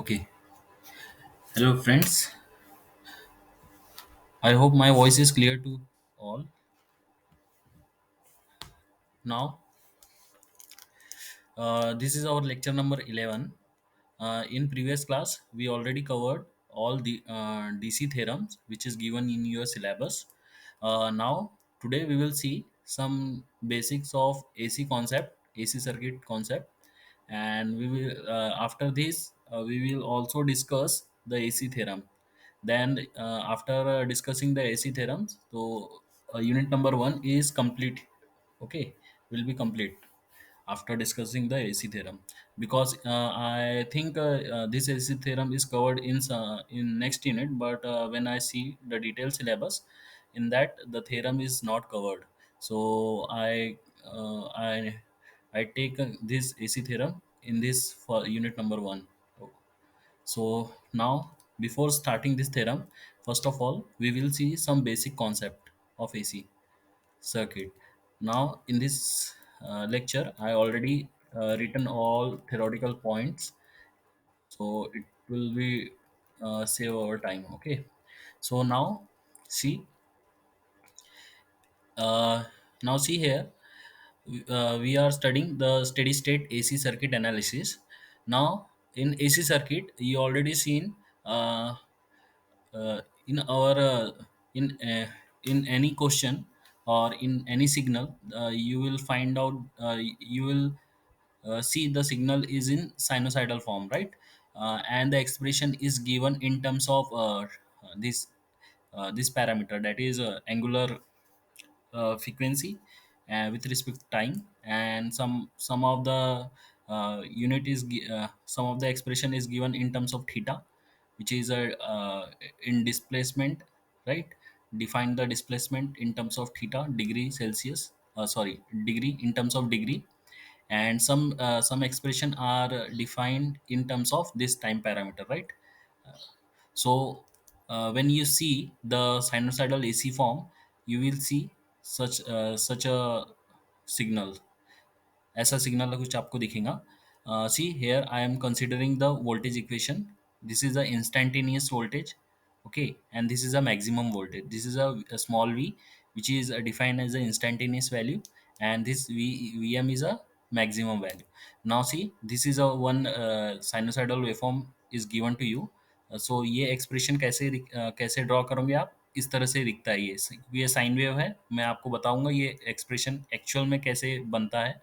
Okay. Hello, friends. I hope my voice is clear to all. Now, this is our lecture number 11. In previous class, we already covered all the DC theorems which is given in your syllabus. Now, today we will see some basics of AC concept, AC circuit concept, and we will after this we will also discuss the AC theorem. Then, after discussing the AC theorems, so unit number one is complete. Okay, will be complete after discussing the AC theorem, because I think this AC theorem is covered in next unit, but when I see the detailed syllabus, in that the theorem is not covered. So I take this AC theorem in this for unit number one. So now, before starting this theorem, first of all, we will see some basic concept of AC circuit. Now, in this lecture, I already written all theoretical points, so it will be save our time. Okay. So see, uh, now see here, we are studying the steady state AC circuit analysis. Now, in AC circuit, you already seen. In our in any question or in any signal, you will find out, you will see the signal is in sinusoidal form, right? And the expression is given in terms of this this parameter, that is angular frequency with respect to time, and some of the some of the expression is given in terms of theta, which is a in displacement, right? Define the displacement in terms of theta, degree Celsius, sorry, degree, in terms of degree. And some expression are defined in terms of this time parameter, right? So when you see the sinusoidal AC form, you will see such a signal. ऐसा signal कुछ आपको दिखेगा. See here, I am considering the voltage equation. This is the instantaneous voltage. Okay, and this is a maximum voltage. This is a small v, which is defined as the instantaneous value, and this vm is a maximum value. Now see, this is a one sinusoidal waveform is given to you. So ये expression कैसे draw करोगे आप, इस तरह से दिखता है ये साइन वेव है. मैं आपको बताऊंगा ये एक्सप्रेशन एक्चुअल में कैसे बनता है,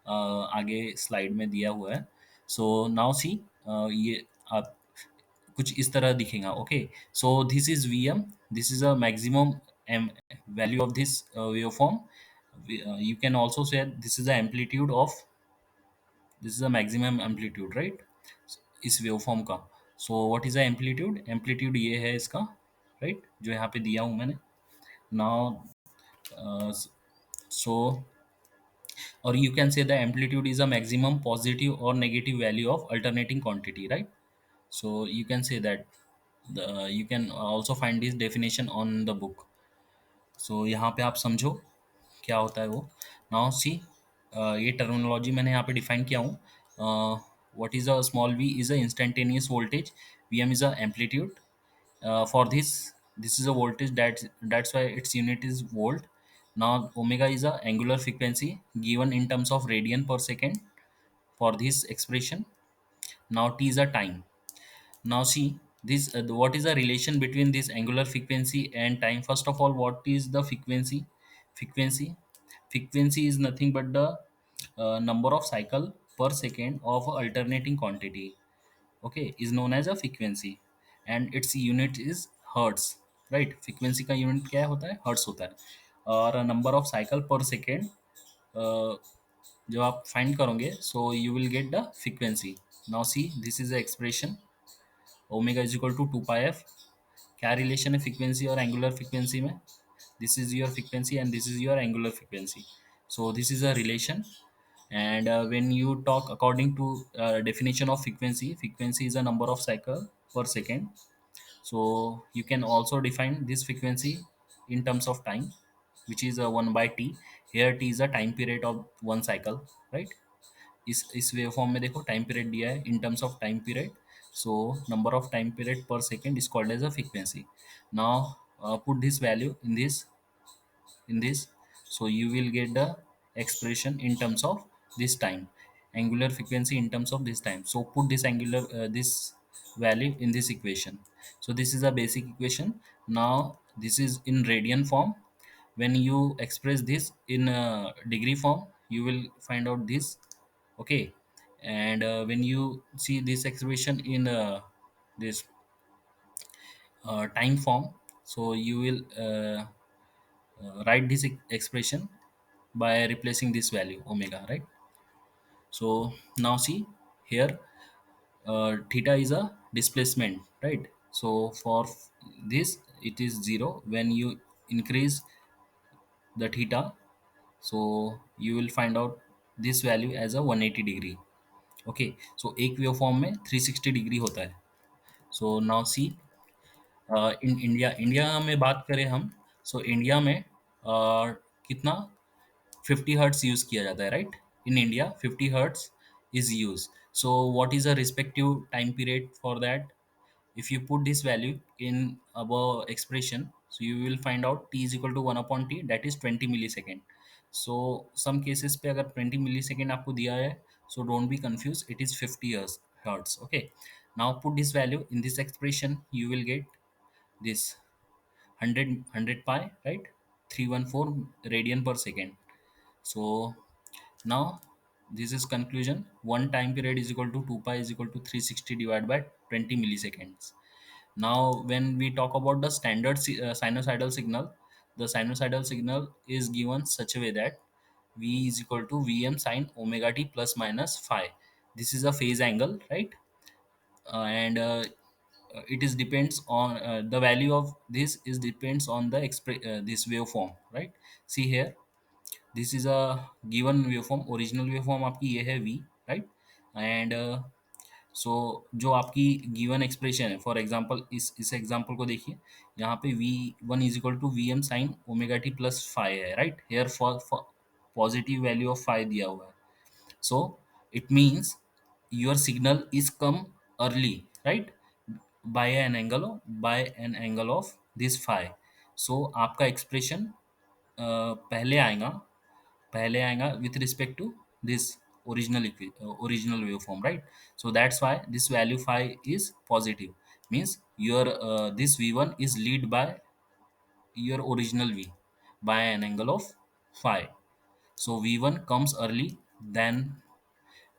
आगे स्लाइड में दिया हुआ है. सो नाउ सी, ये आप कुछ इस तरह दिखेगा. Okay, so this is V M, this is a maximum value of this wave form. You can also say this is the amplitude of, this is a maximum amplitude, right? इस wave form का. So what is the amplitude, amplitude ये है इसका, right, जो यहाँ पे दिया हूँ मैंने. Now so, or you can say the amplitude is a maximum positive or negative value of alternating quantity, right? So you can say that, you can also find this definition on the book. So यहाँ पे आप समझो क्या होता है वो. Now see, ये terminology मैंने यहाँ पे डिफाइन किया हूँ. What is a small v is a instantaneous voltage, vm is a amplitude. For this is a voltage, that's why its unit is volt. Now omega is a angular frequency given in terms of radian per second for this expression. Now t is a time. Now see this, what is the relation between this angular frequency and time. First of all, what is the frequency frequency is nothing but the number of cycle per second of a alternating quantity. Okay, is known as a frequency, and its unit is hertz, right? frequency का unit क्या होता है, hertz होता है. और number of cycle per second, जो आप find करोगे, so you will get the frequency. Now see, this is the expression, omega is equal to 2 pi F. क्या रिलेशन है फ्रीक्वेंसी और एंगुलर फ्रीक्वेंसी में, this is your frequency and this is your angular frequency. So this is a relation. And when you talk according to definition of frequency is a number of cycle per second. So you can also define this frequency in terms of time, which is 1 by t. Here t is a time period of one cycle, right? इस wave form में देखो time period दिया है इन terms of time period. So number of time period per second is called as a frequency. Now put this value in this, so you will get the expression in terms of this time, angular frequency in terms of this time. So put this angular this value in this equation. So this is a basic equation. Now this is in radian form. When you express this in degree form, you will find out this. Okay. And when you see this expression in this time form, so you will write this expression by replacing this value omega, right? So now see here, theta is a displacement, right? So for this it is 0. When you increase the theta, so you will find out this value as a 180 degree. Okay, so एक wave form में 360 degree होता है. सो now C in India में बात करें हम. So India में कितना 50 हर्ट्स यूज किया जाता है, right? In India 50 hertz is use. So what is the respective time period for that? if you put this value in above expression, so you will find out t is equal to 1 upon t, that is 20 millisecond. So some cases पे अगर 20 millisecond आपको दिया है, so don't be confused, it is 50 years hertz. Okay, now put this value in this expression, you will get this 100 pi, right? 314 radian per second. So now this is conclusion. One time period is equal to 2 pi is equal to 360 divided by 20 milliseconds. Now when we talk about the standard sinusoidal signal, the sinusoidal signal is given such a way that v is equal to vm sine omega t plus minus phi. This is a phase angle, right? And it is depends on the value of this is depends on the this waveform, right? See here, this is a given waveform. Original waveform आपकी ये है v, right? And so जो आपकी given expression है, for example इस example को देखिए. यहाँ पे V one is equal to V M sine omega T plus five है, right? Here for positive value of five दिया हुआ है. So it means your signal is come early, right? By an angle of this five. So आपका expression पहले आएगा with respect to this original waveform, right? So that's why this value phi is positive, means your this v1 is lead by your original v by an angle of phi. So v1 comes early than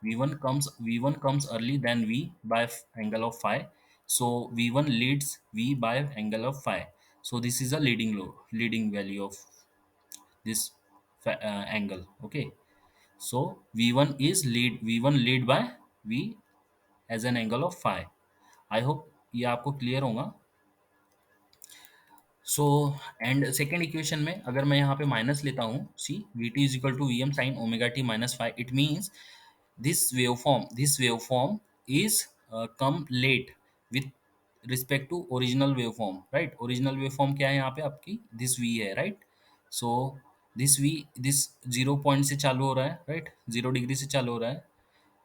v1 comes early than v by angle of phi. So v1 leads v by angle of phi. So this is a leading value of this angle. Okay. So v1 lead by v as an angle of phi. I hope ये आपको clear होगा. So and second equation में अगर मैं यहाँ पे minus लेता हूँ, see V T is equal to V M sine omega T minus five, it means this waveform is come late with respect to original waveform, right? Original waveform क्या है यहाँ पे आपकी this v है, right? So this 0 point से चालू हो रहा है, right? 0 डिग्री से चालू हो रहा है,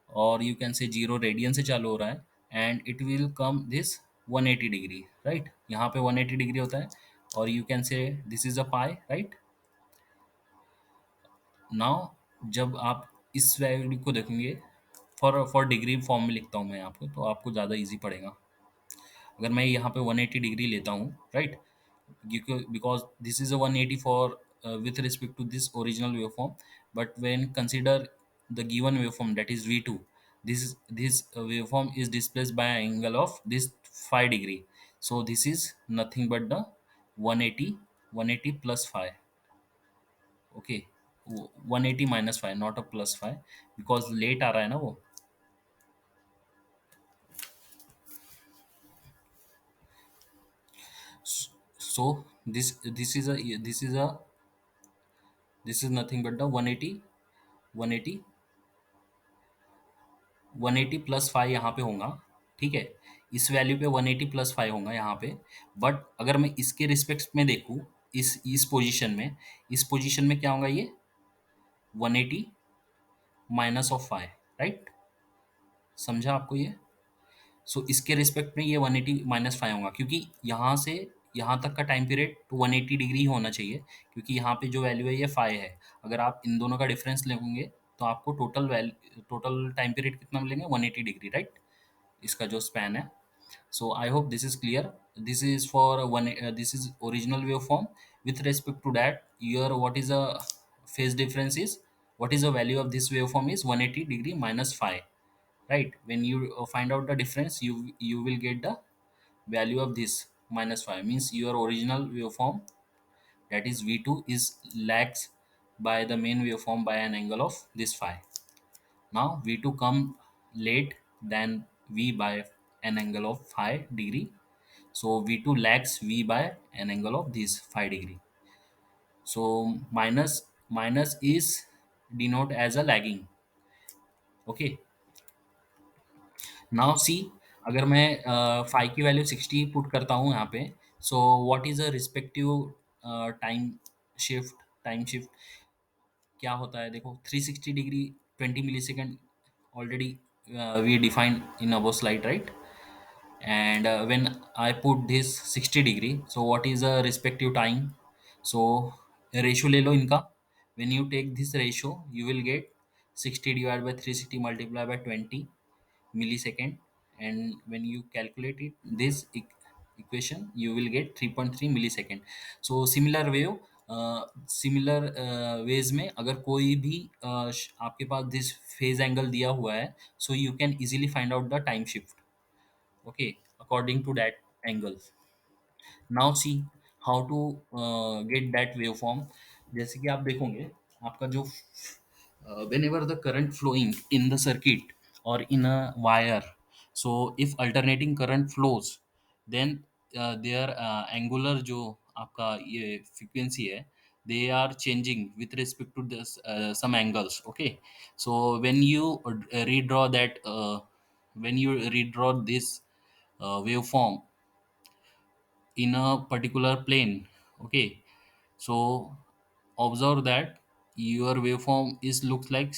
और यू कैन से 0 रेडियन से चालू हो रहा है, and it will come this 180 degree, right? यहाँ पे 180 डिग्री होता है, और you can say this is a pi, right? Now जब आप इस वैल्यू को देखेंगे, फॉर डिग्री फॉर्म में लिखता हूँ मैं आपको, तो आपको ज़्यादा इजी पड़ेगा. अगर मैं यहाँ पे 180 डिग्री लेता हूँ, right? Because this is a 180 for with respect to this original waveform, but when consider the given waveform, that is v2, this waveform is displaced by an angle of this 5 degree. So this is nothing but the 180 plus 5. Okay, 180 minus 5, not a plus 5, because late आ रहा है ना वो. So this is nothing but the 180 180 plus five यहाँ पे होगा, ठीक है? इस वैल्यू पे 180 प्लस फाइव होगा यहाँ पे. बट अगर मैं इसके रिस्पेक्ट में देखूँ, इस पोजीशन में क्या होगा? ये 180 माइनस ऑफ फाइव, राइट? समझा आपको ये? सो इसके रिस्पेक्ट में ये 180 माइनस फाइव होगा, क्योंकि यहाँ से यहाँ तक का टाइम पीरियड तो 180 डिग्री होना चाहिए, क्योंकि यहाँ पे जो वैल्यू है ये फाइव है। अगर आप इन दोनों का डिफरेंस लेंगे तो आपको टोटल टाइम पीरियड कितना मिलेंगे, 180 डिग्री, राइट? इसका जो स्पैन है। So I hope this is clear. This is for one. This is original waveform. With respect to that, your what is the phase difference is, what is the value of this waveform is 180 degree minus 5, right? When you find out the difference, you will get the value of this minus 5, means your original waveform, that is V2, is lags by the main waveform by an angle of this 5. Now V2 come late than V by an angle of 5 degree. So V2 lags V by an angle of this 5 degree. So minus is denote as a lagging. Okay. Now see, अगर मैं five की value 60 put करता हूँ यहाँ पे, so what is a respective time shift क्या होता है, देखो 360 degree 20 millisecond already we defined in our slide, right? And when I put this 60 degree, so what is the respective time? So ratio ले लो इनका, when you take this ratio you will get 60 divided by 360 multiplied by 20 millisecond, and when you calculate it this equation you will get 3.3 millisecond. So similar ways में अगर कोई भी आपके पास this phase angle दिया हुआ है, so you can easily find out the time shift, okay, according to that angle. Now see how to get that wave form. जैसे कि आप देखोगे आपका जो whenever the current flowing in the circuit or in a wire, so if alternating current flows, then their angular जो आपका ये frequency है, they are changing with respect to this some angles, okay? So redraw that when you redraw this waveform in a particular plane, okay, so observe that your waveform is looks like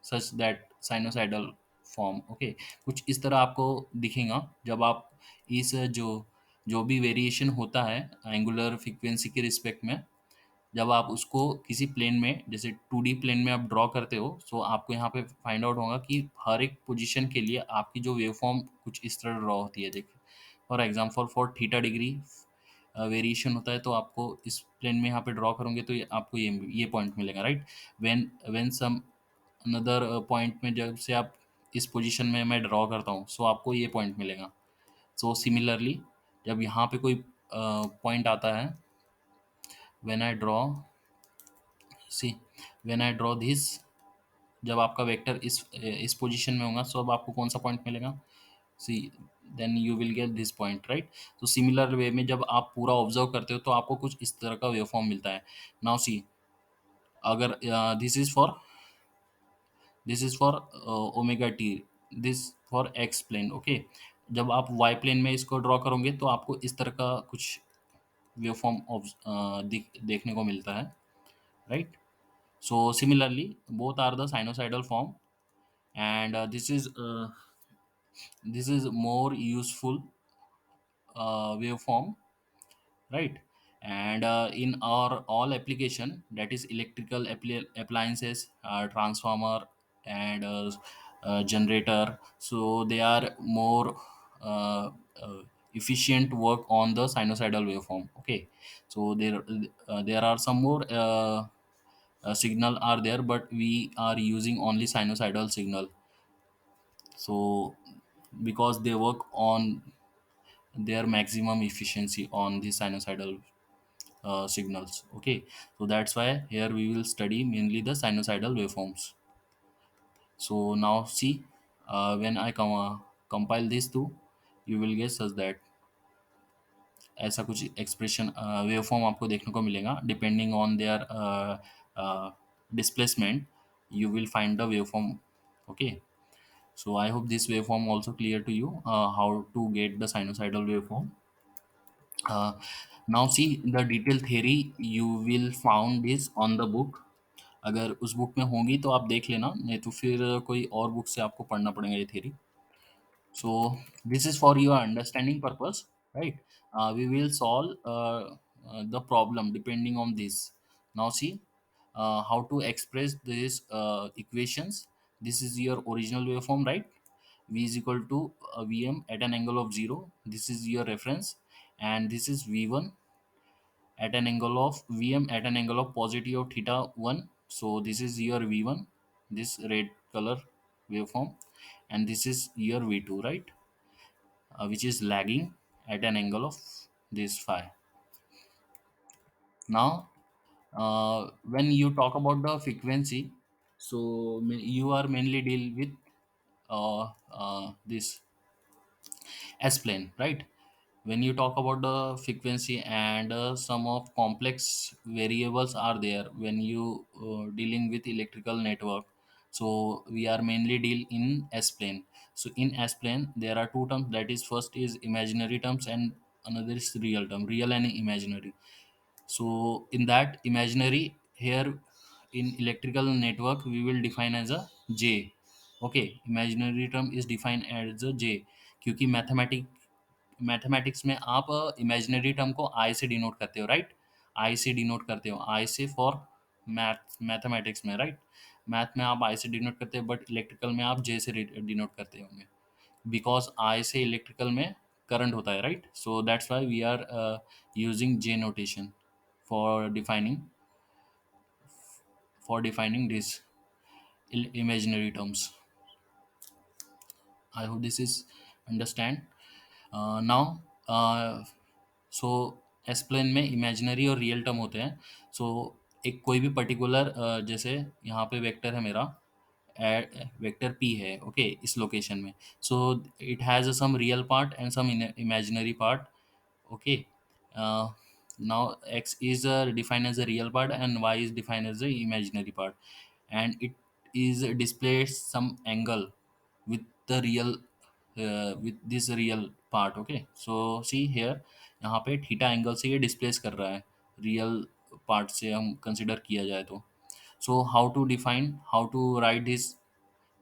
such that sinusoidal form, okay, कुछ इस तरह आपको दिखेगा जब आप इस जो जो भी वेरिएशन होता है एंगुलर फ्रीक्वेंसी के रिस्पेक्ट में, जब आप उसको किसी प्लेन में जैसे 2D प्लेन में आप ड्रॉ करते हो, सो आपको यहाँ पे फाइंड आउट होगा कि हर एक पोजीशन के लिए आपकी जो वेवफॉर्म कुछ इस तरह ड्रॉ होती है। देखिए for example for theta degree variation होता है, तो आपको इस प्लेन में यहाँ पे ड्रॉ करोगे तो आपको ये पॉइंट मिलेगा, right? When when some another point में जब से आप इस पोजीशन में मैं ड्रॉ करता हूँ, सो आपको ये पॉइंट मिलेगा। सो सिमिलरली जब यहाँ पे कोई पॉइंट आता है, when I draw see when I draw this, जब आपका वेक्टर इस पोजीशन में होगा, सो अब आपको कौन सा पॉइंट मिलेगा, see then you will get this point, right? तो सिमिलर वे में जब आप पूरा ऑब्जर्व करते हो तो आपको कुछ इस तरह का वेवफॉर्म मिलता है। नाउ सी अगर this is for omega T, this for X plane, okay. जब आप वाई प्लेन में इसको ड्रॉ करोगे तो आपको इस तरह का कुछ वेवफॉर्म देखने को मिलता है, right? So similarly, both are the sinusoidal form, and this is more useful waveform, right? And in our all application, that is electrical appliances, transformer, and generator, so they are more uh, uh, efficient work on the sinusoidal waveform, okay. So there are some more signal are there, but we are using only sinusoidal signal, so because they work on their maximum efficiency on the sinusoidal signals, okay. So that's why here we will study mainly the sinusoidal waveforms. So now see, when I compile these two, you will get such that ऐसा कुछ expression waveform आपको देखने को मिलेगा depending on their displacement, you will find the waveform, okay. So I hope this waveform also clear to you, how to get the sinusoidal waveform. uh, Now see the detailed theory you will found is on the book, अगर उस book में होंगी तो आप देख लेना, नहीं तो फिर कोई और बुक से आपको पढ़ना पड़ेगा ये theory. So this is for your understanding purpose, right? We will solve the problem depending on this. Now see how to express these equations. This is your original waveform, right? V is equal to Vm at an angle of 0. This is your reference, and this is V1 at an angle of Vm at an angle of positive of theta 1. So this is your V1, this red color waveform, and this is your V2, right? Which is lagging at an angle of this phi. Now, when you talk about the frequency, so you are mainly deal with this S plane, right? When you talk about the frequency and some of complex variables are there when you dealing with electrical network. So we are mainly deal in S plane. So in S plane there are two terms, that is first is imaginary terms and another is real term, real and imaginary. So in that imaginary, here in electrical network we will define as a J. Okay, imaginary term is defined as a J क्योंकि mathematics में आप imaginary term को आई से denote करते हो, right? आई से denote करते हो, आई से फॉर मैथमेटिक्स में, राइट? मैथ में आप आई से डिनोट करते हो, बट इलेक्ट्रिकल में आप जे से डिनोट करते होंगे, बिकॉज आई से इलेक्ट्रिकल में करंट होता है, right? So that's why we are using J notation for defining this imaginary terms. I hope this is understand. Now so S plane में इमेजिनरी और रियल टर्म होते हैं. सो एक कोई भी पर्टिकुलर जैसे यहाँ पे वेक्टर है मेरा, वेक्टर पी है, ओके, इस लोकेशन में. So it has some real part and some imaginary part, okay. Now x is defined as a real part and y is defined as the imaginary part, and it is displays some angle with the real with this real part, okay. So see here, यहाँ पे theta angle से ये displace कर रहा है, real part से हम consider किया जाए तो. So how to write this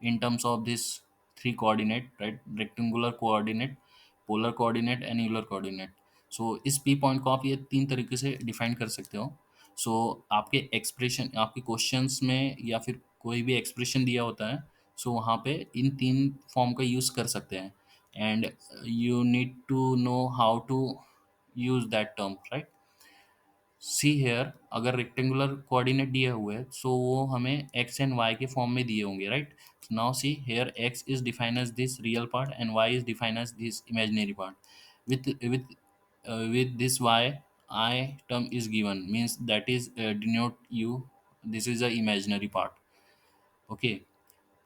in terms of this three coordinate, right? Rectangular coordinate, polar coordinate and euler coordinate. So इस p पॉइंट को आप ये तीन तरीके से डिफाइन कर सकते हो. सो आपके एक्सप्रेशन, आपके क्वेश्चंस में या फिर कोई भी एक्सप्रेशन दिया होता है, सो वहाँ पे इन तीन फॉर्म का यूज़ कर सकते हैं, and you need to know how to use that term, right? See here, अगर रेक्टेंगुलर कोऑर्डिनेट दिए हुए हैं सो वो हमें एक्स एंड वाई के फॉर्म में दिए होंगे, राइट? Now see here, X is defined as this real part and Y is defined as this imaginary part. With this y, I term is given, means that is denote you, this is a imaginary part, okay.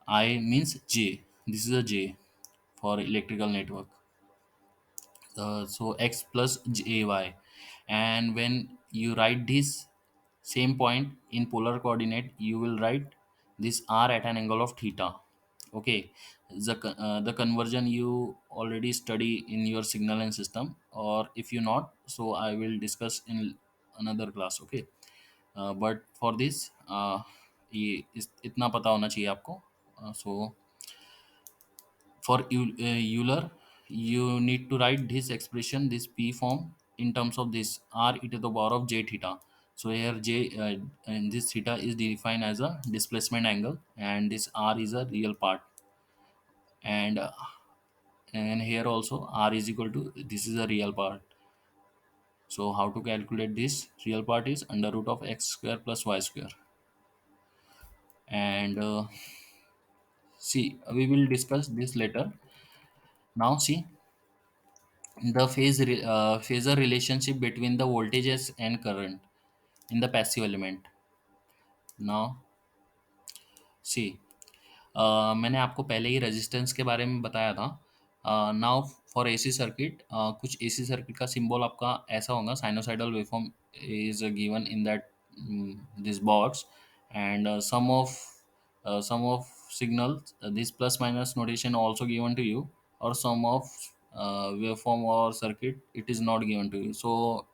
I means j, this is a j for electrical network. So x plus jy, and when you write this same point in polar coordinate, you will write this r at an angle of theta, okay. The conversion you already study in your signal and system, or if you not, so I will discuss in another class, okay. But for this ये इतना पता होना चाहिए आपको. So for Euler, you need to write this expression, this P form, in terms of this r e to the power of j theta. So here j and this theta is defined as a displacement angle, and this r is a real part, and here also r is equal to, this is a real part. So how to calculate this? Real part is under root of x square plus y square, and see we will discuss this later. Now see the phasor relationship between the voltages and current in the passive element. Now see, मैंने आपको पहले ही resistance के बारे में बताया था. Now for AC circuit, कुछ AC circuit का सिंबल आपका ऐसा होगा, sinusoidal waveform is given in that this box, and some of signals, this plus minus notation also given to you, or some of waveform or circuit it is not given to you. So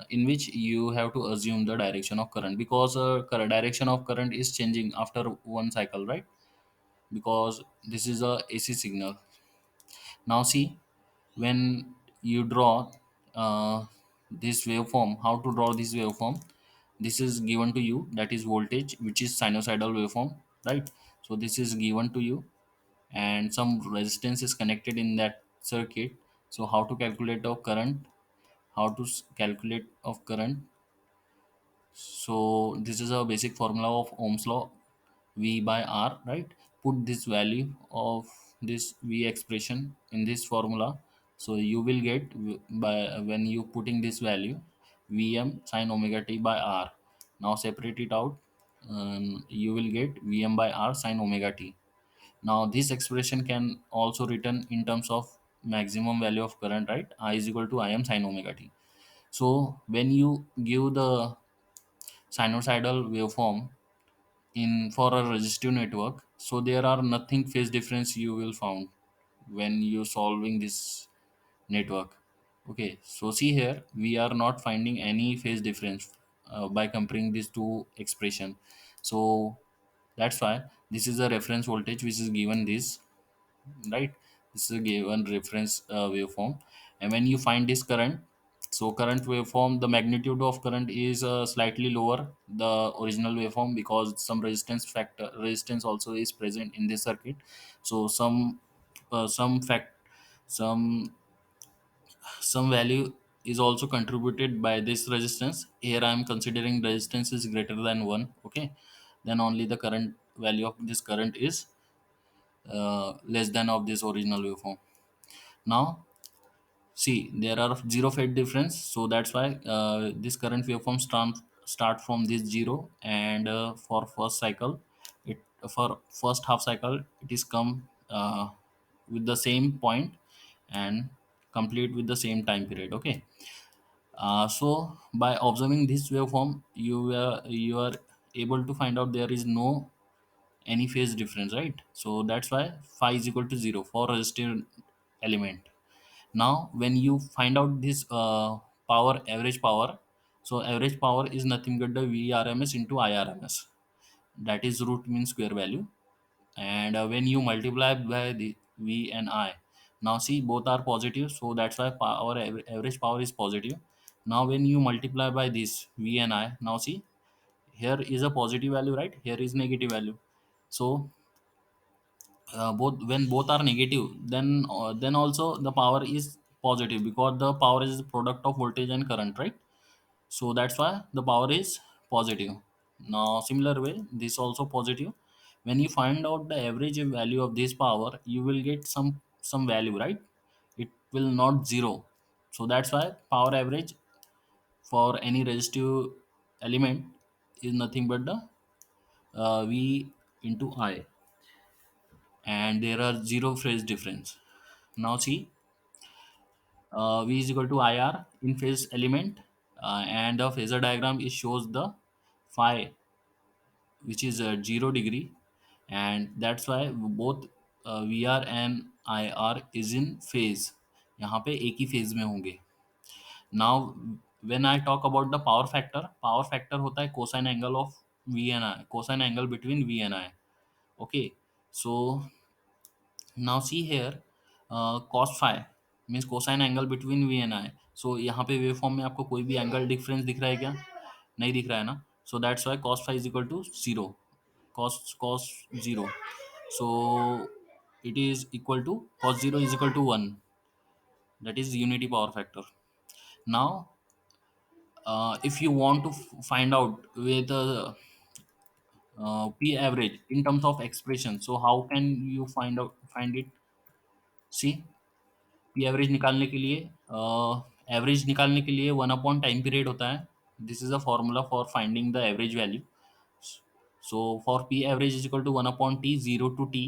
in which you have to assume the direction of current, because direction of current is changing after one cycle, right? Because this is a AC signal. Now see, when you draw this waveform, how to draw this waveform. This is given to you, that is voltage, which is sinusoidal waveform, right? So this is given to you, and some resistance is connected in that circuit. So how to calculate of current, how to calculate of current. So this is a basic formula of Ohm's law, V by R, right? Put this value of this V expression in this formula. So you will get by when you putting this value, Vm sine omega t by R. Now separate it out. You will get Vm by R sine omega t. Now this expression can also written in terms of maximum value of current, right? I is equal to Im sine omega t. So when you give the sinusoidal waveform in for a resistive network, so there are nothing phase difference you will found when you solving this network. Okay, so see here, we are not finding any phase difference by comparing these two expression. So that's why this is a reference voltage which is given this, right? This is a given reference waveform. And when you find this current, so current waveform, the magnitude of current is slightly lower the original waveform, because some resistance also is present in this circuit. So some fact some some value is also contributed by this resistance. Here I am considering resistance is greater than 1. Okay, then only the current value of this current is less than of this original waveform. Now see, there are zero phase difference, so that's why this current waveform start from this zero, and for first cycle, it for first half cycle it is come with the same point and complete with the same time period. Okay, so by observing this waveform, you are able to find out there is no any phase difference, right? So that's why phi is equal to 0 for resistive element. Now when you find out this power, average power, so average power is nothing but the vrms into irms, that is root mean square value. And when you multiply by the v and I, now see both are positive, so that's why power average power is positive. Now when you multiply by this v and I, now see, here is a positive value, right? Here is negative value. So both, when both are negative, then also the power is positive, because the power is the product of voltage and current, right? So that's why the power is positive. Now similar way, this also positive. When you find out the average value of this power, you will get some value, right? It will not zero. So that's why power average for any resistive element is nothing but the v into I, and there are zero phase difference. Now see, V is equal to IR in phase element, and the phasor diagram is shows the phi, which is 0 degree, and that's why both VR and IR is in phase, यहाँ पे एक ही phase में होंगे. Now when I talk about the power factor होता है cosine angle of V and I, cosine angle between V and I. Okay, so now see here, cos phi means cosine angle between v and I. So यहाँ पे wave form में आपको कोई भी angle difference दिख रहा है क्या? नहीं दिख रहा है ना. So that's why cos phi is equal to 0, cos 0. So it is equal to cos 0 is equal to 1, that is unity power factor. Now if you want to find out with p average in terms of expression, so how can you find it? See, P average निकालने के लिए, average निकालने के लिए 1 upon time period होता है. This is a formula for finding the average value. So for P average is equal to 1 upon T, 0 to t,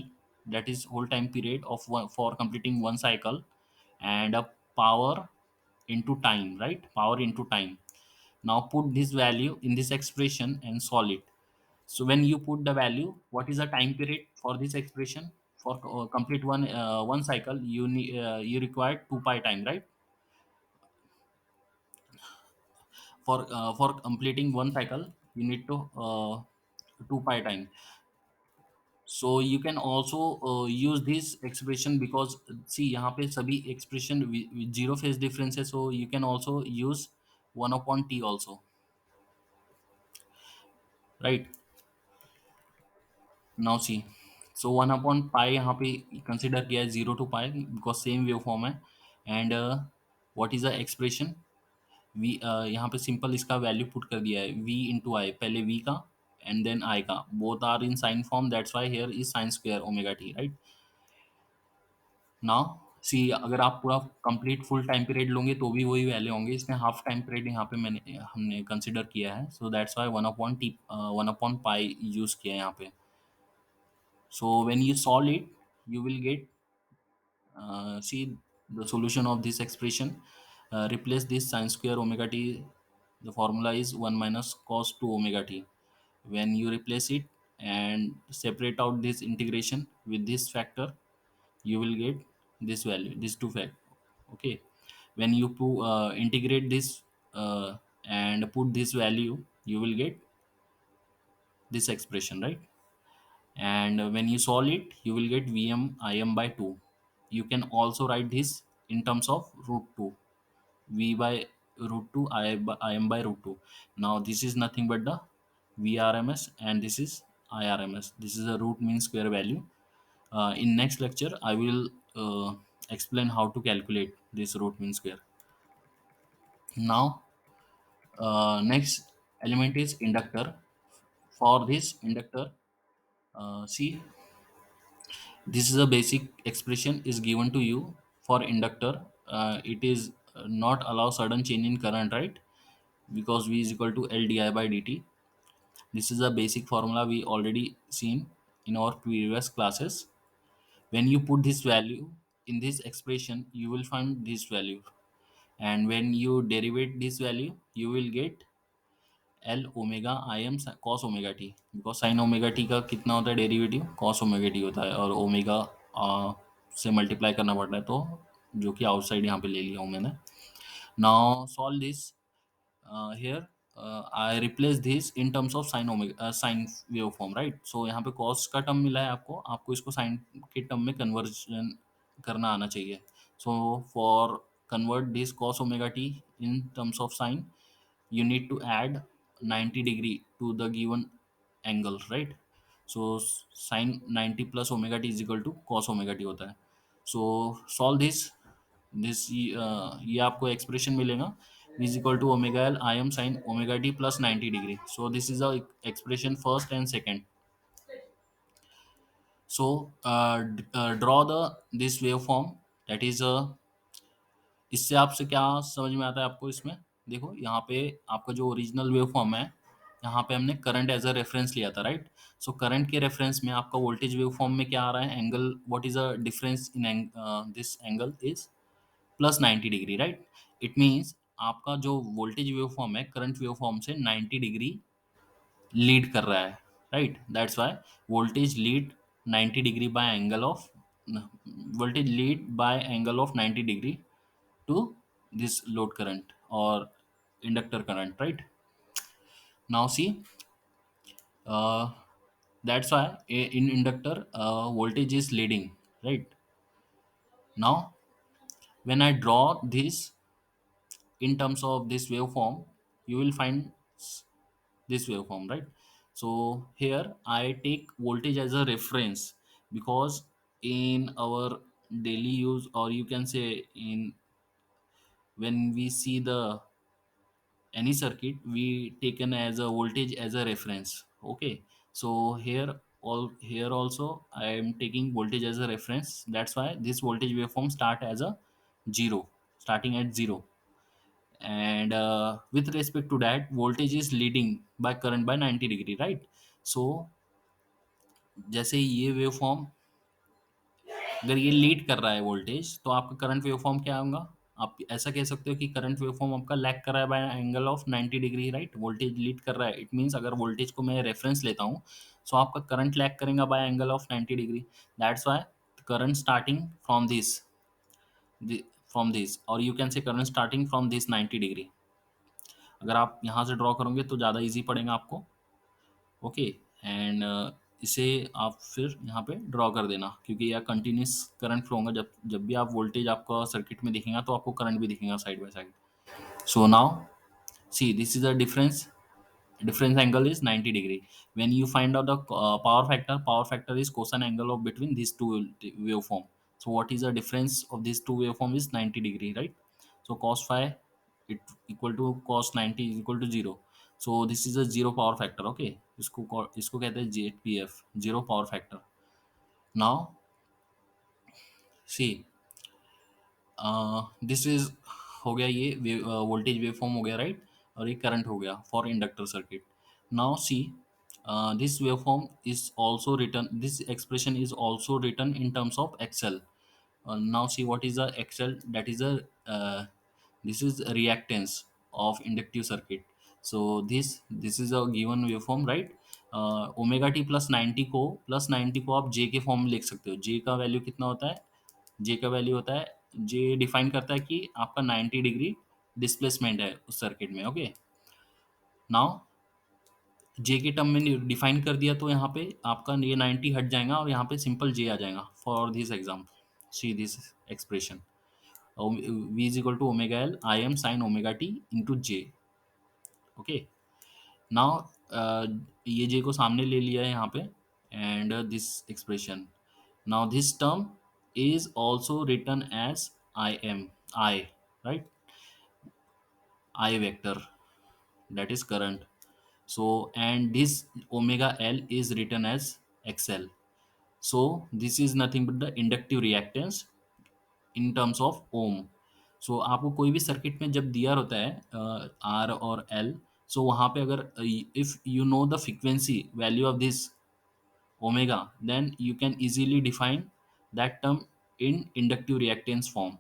that is whole time period of one for completing one cycle, and a power into time, right? Power into time. Now put this value in this expression and solve it. So when you put the value, what is the time period for this expression? For complete one cycle, you require 2 pi time, right? For completing one cycle, you need to 2 pi time. So you can also use this expression because see यहाँ पे सभी expression zero phase difference है, so you can also use one upon T also, right. Now see, so one upon pi यहाँ पे consider किया है zero to pi because same wave form है। And what is the expression, we यहाँ पे simple इसका value put कर दिया है v इंटू आई, पहले v का एंड देन i का, both are in sine form, that's why here is sine square omega T, right. Now see, अगर आप पूरा कंप्लीट फुल टाइम पीरियड लोगे तो भी वही वैल्यू होंगे, इसमें हाफ टाइम पीरियड यहाँ पे हमने कंसिडर किया है, so that's Y one upon T, one upon pi use किया है यहाँ पे। So when you solve it, you will get, see the solution of this expression. Replace this sin square omega t. The formula is 1 minus cos 2 omega t. When you replace it and separate out this integration with this factor, you will get this value, this two fact. Okay. When you integrate this and put this value, you will get this expression, right? And when you solve it, you will get vm im by 2. You can also write this in terms of root 2, v by root 2, im by root 2. Now this is nothing but the vrms and this is irms. This is a root mean square value. In next lecture I will explain how to calculate this root mean square. Now next element is inductor. For this inductor, see, this is a basic expression is given to you for inductor. It is not allow sudden change in current, right? Because v is equal to L di by dt. This is a basic formula we already seen in our previous classes. When you put this value in this expression, you will find this value. And when you derivate this value, you will get L omega I am cos omega T, because sign omega T का कितना होता है derivative, cos omega T होता है, और omega से multiply करना पड़ता है, तो जो कि आउटसाइड यहाँ पे ले लिया हूँ मैंने। Now solve this here, I replace this in terms of sine omega, sine wave form, right. So यहाँ पे कॉस का टर्म मिला है आपको, आपको इसको साइन के टर्म में कन्वर्जन करना आना चाहिए। So for convert this cos omega T in terms of sign, you need to add 90 degree to the given angle, right? So sin 90 plus omega t is equal to cos omega t होता है। so solve this ये आपको expression मिलेगा is equal to omega l I am sin omega t plus 90 degree. So this is the expression first and second. So draw the this waveform, that is इससे आपसे क्या समझ में आता है आपको इसमें, देखो यहाँ पे आपका जो ओरिजिनल वेव फॉर्म है, यहाँ पे हमने करंट एज अ रेफरेंस लिया था, राइट। सो करंट के रेफरेंस में आपका वोल्टेज वेव फॉर्म में क्या आ रहा है, angle, what is a difference in this angle is plus 90 degree, right. It means आपका जो वोल्टेज वेव फॉर्म है करंट वेव फॉर्म से 90 डिग्री लीड कर रहा है, right. That's Y voltage lead 90 degree bye angle of, voltage lead by angle of 90 degree to this load current or inductor current, right? Now see, uh, that's why in inductor voltage is leading, right? Now when I draw this in terms of this waveform, you will find this waveform, right? So here I take voltage as a reference because in our daily use, or you can say in, when we see the any circuit, we taken as a voltage as a reference, okay. So here also I am taking voltage as a reference, that's why this voltage waveform start as a zero, starting at zero. And with respect to that, voltage is leading by current by 90 degree, right? So जैसे ये waveform, अगर ये lead कर रहा है voltage, तो आपका current waveform क्या होगा, आप ऐसा कह सकते हो कि करंट वेवफॉर्म आपका लैग कर रहा है by angle of 90 degree, right. Voltage lead कर रहा है, इट मींस अगर वोल्टेज को मैं रेफरेंस लेता हूँ, सो आपका करंट लैग करेगा by angle of 90 degree. That's why current starting from this, और you can say current starting from this 90 degree. अगर आप यहाँ से ड्रॉ करोगे तो ज़्यादा ईजी पड़ेगा आपको, ओके। एंड इसे आप फिर यहाँ पे ड्रॉ कर देना, क्योंकि यह कंटिन्यूस करंट फ्लो होगा। जब जब भी आप वोल्टेज आपका सर्किट में दिखेगा तो आपको करंट भी दिखेगा side by side. So now see this is a difference angle is 90 degree. When you find out the power factor is cosine angle of between these two waveform. So what is the difference of these two waveform is 90 degree, right? So cos phi it equal to cos 90 is equal to 0. So this is a zero power factor, okay? इसको कहते हैं ZPF, zero power factor. Now see, this is हो गया, ये voltage waveform हो गया, right? और ये करंट हो गया for inductor circuit. Now see this waveform is also written, this expression is also written in terms of XL. Now see what is the XL, that is a this is reactance of inductive circuit. So this is a given waveform, right? Omega T plus 90 को आप जे के form में लिख सकते हो। जे का value कितना होता है? जे का वैल्यू होता है, जे डिफाइन करता है कि आपका 90 डिग्री डिस्प्लेसमेंट है उस सर्किट में, ओके? नाउ जे के टर्म में डिफाइन कर दिया तो यहाँ पे आपका ये 90 हट जाएगा और यहाँ पे सिंपल जे आ जाएगा for this example. See this expression, v is equal to omega L I M sine omega T into J, okay? Now ये जे को सामने ले लिया है यहाँ पे, and this expression, now this term is also written as im, I, right? I vector, that is current. So and this omega l is written as xl. So this is nothing but the inductive reactance in terms of ohm. So आपको कोई भी circuit में जब दिया होता है are और L, सो वहाँ पे अगर if you know the frequency value of this omega, then you can easily define that term in inductive reactance form.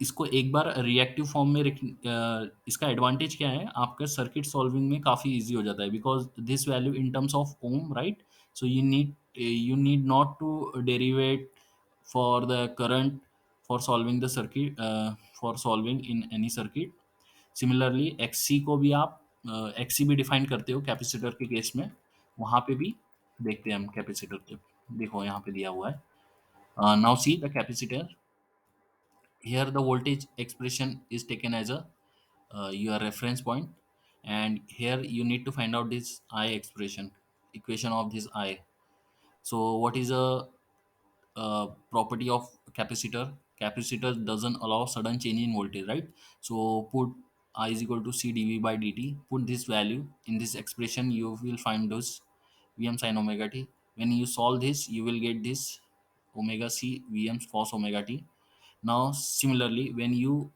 इसको एक बार रिएक्टिव फॉर्म में इसका एडवांटेज क्या है, आपका सर्किट सॉल्विंग में काफ़ी इजी हो जाता है, because this value in terms of ohm, right? So you need not to derivate for the current for solving the circuit, for solving in any circuit. Similarly XC को भी आप XC भी define करते हो capacitor के case में, वहाँ पे भी देखते हैं हम कैपेसिटर पे। देखो यहाँ पे दिया हुआ है, now see the capacitor, here the voltage expression is taken as a your reference point, and here you need to find out this I expression, equation of this I. So what is a property of capacitor? Capacitor doesn't allow sudden change in voltage, right? So put I is equal to C dv by dt, put this value in this expression, you will find this Vm sin omega t. When you solve this, you will get this omega c Vm cos omega t. Now similarly, when you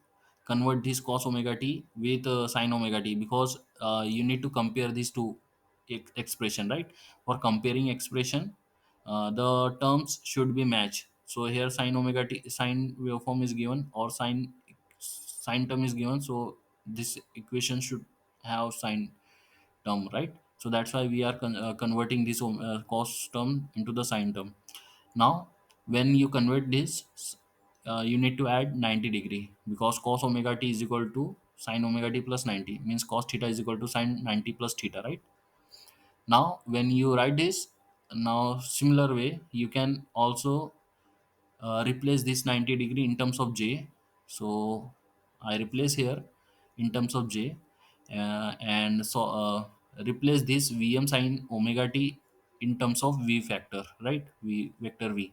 convert this cos omega t with sin omega t, because you need to compare these two expression, right? For comparing expression, the terms should be matched. So here sin omega t, sine waveform is given, or sine term is given, so this equation should have sine term, right? So that's why we are converting this cos term into the sine term. Now when you convert this, you need to add 90 degree, because cos omega t is equal to sin omega t plus 90, means cos theta is equal to sin 90 plus theta, right? Now when you write this, now similar way you can also replace this 90 degree in terms of j. So I replace here in terms of j, and so replace this Vm sin omega t in terms of v factor, right? V vector v.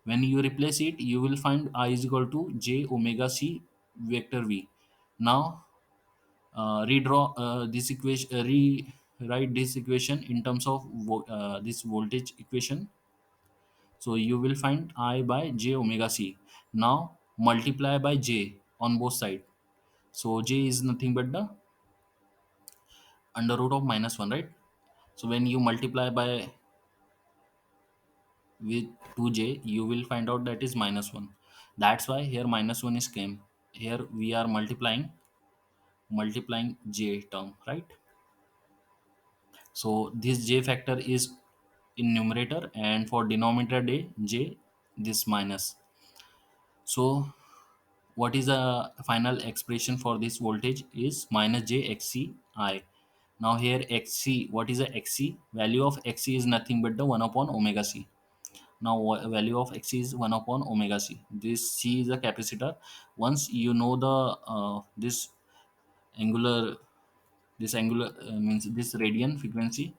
When you replace it, you will find I is equal to j omega c vector v. Now redraw this equation, rewrite this equation in terms of this voltage equation. So you will find I by j omega c. Now multiply by j on both sides. So j is nothing but the under root of minus 1, right? So when you multiply by with 2j, you will find out that is minus 1. That's why here minus 1 is came. Here we are multiplying j term, right? So this j factor is in numerator, and for denominator j this minus. So what is the final expression for this voltage is minus j xc I. Now here xc, what is a xc? Value of xc is nothing but the 1 upon omega c. Now value of xc is 1 upon omega c. This c is a capacitor. Once you know the angular this angular means this radian frequency,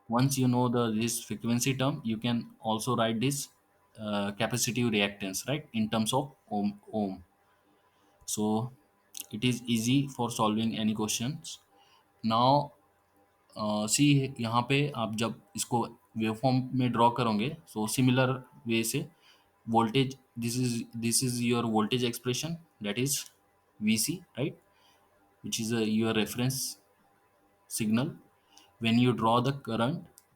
once you know the this frequency term, you can also write this capacitive reactance, right, in terms of ohm. So it is easy for solving any questions. Now सी यहाँ पे आप जब इसको waveform में draw करोगे, सो similar way से voltage, this is your voltage expression, that is V C, right, which is your reference signal. When you draw the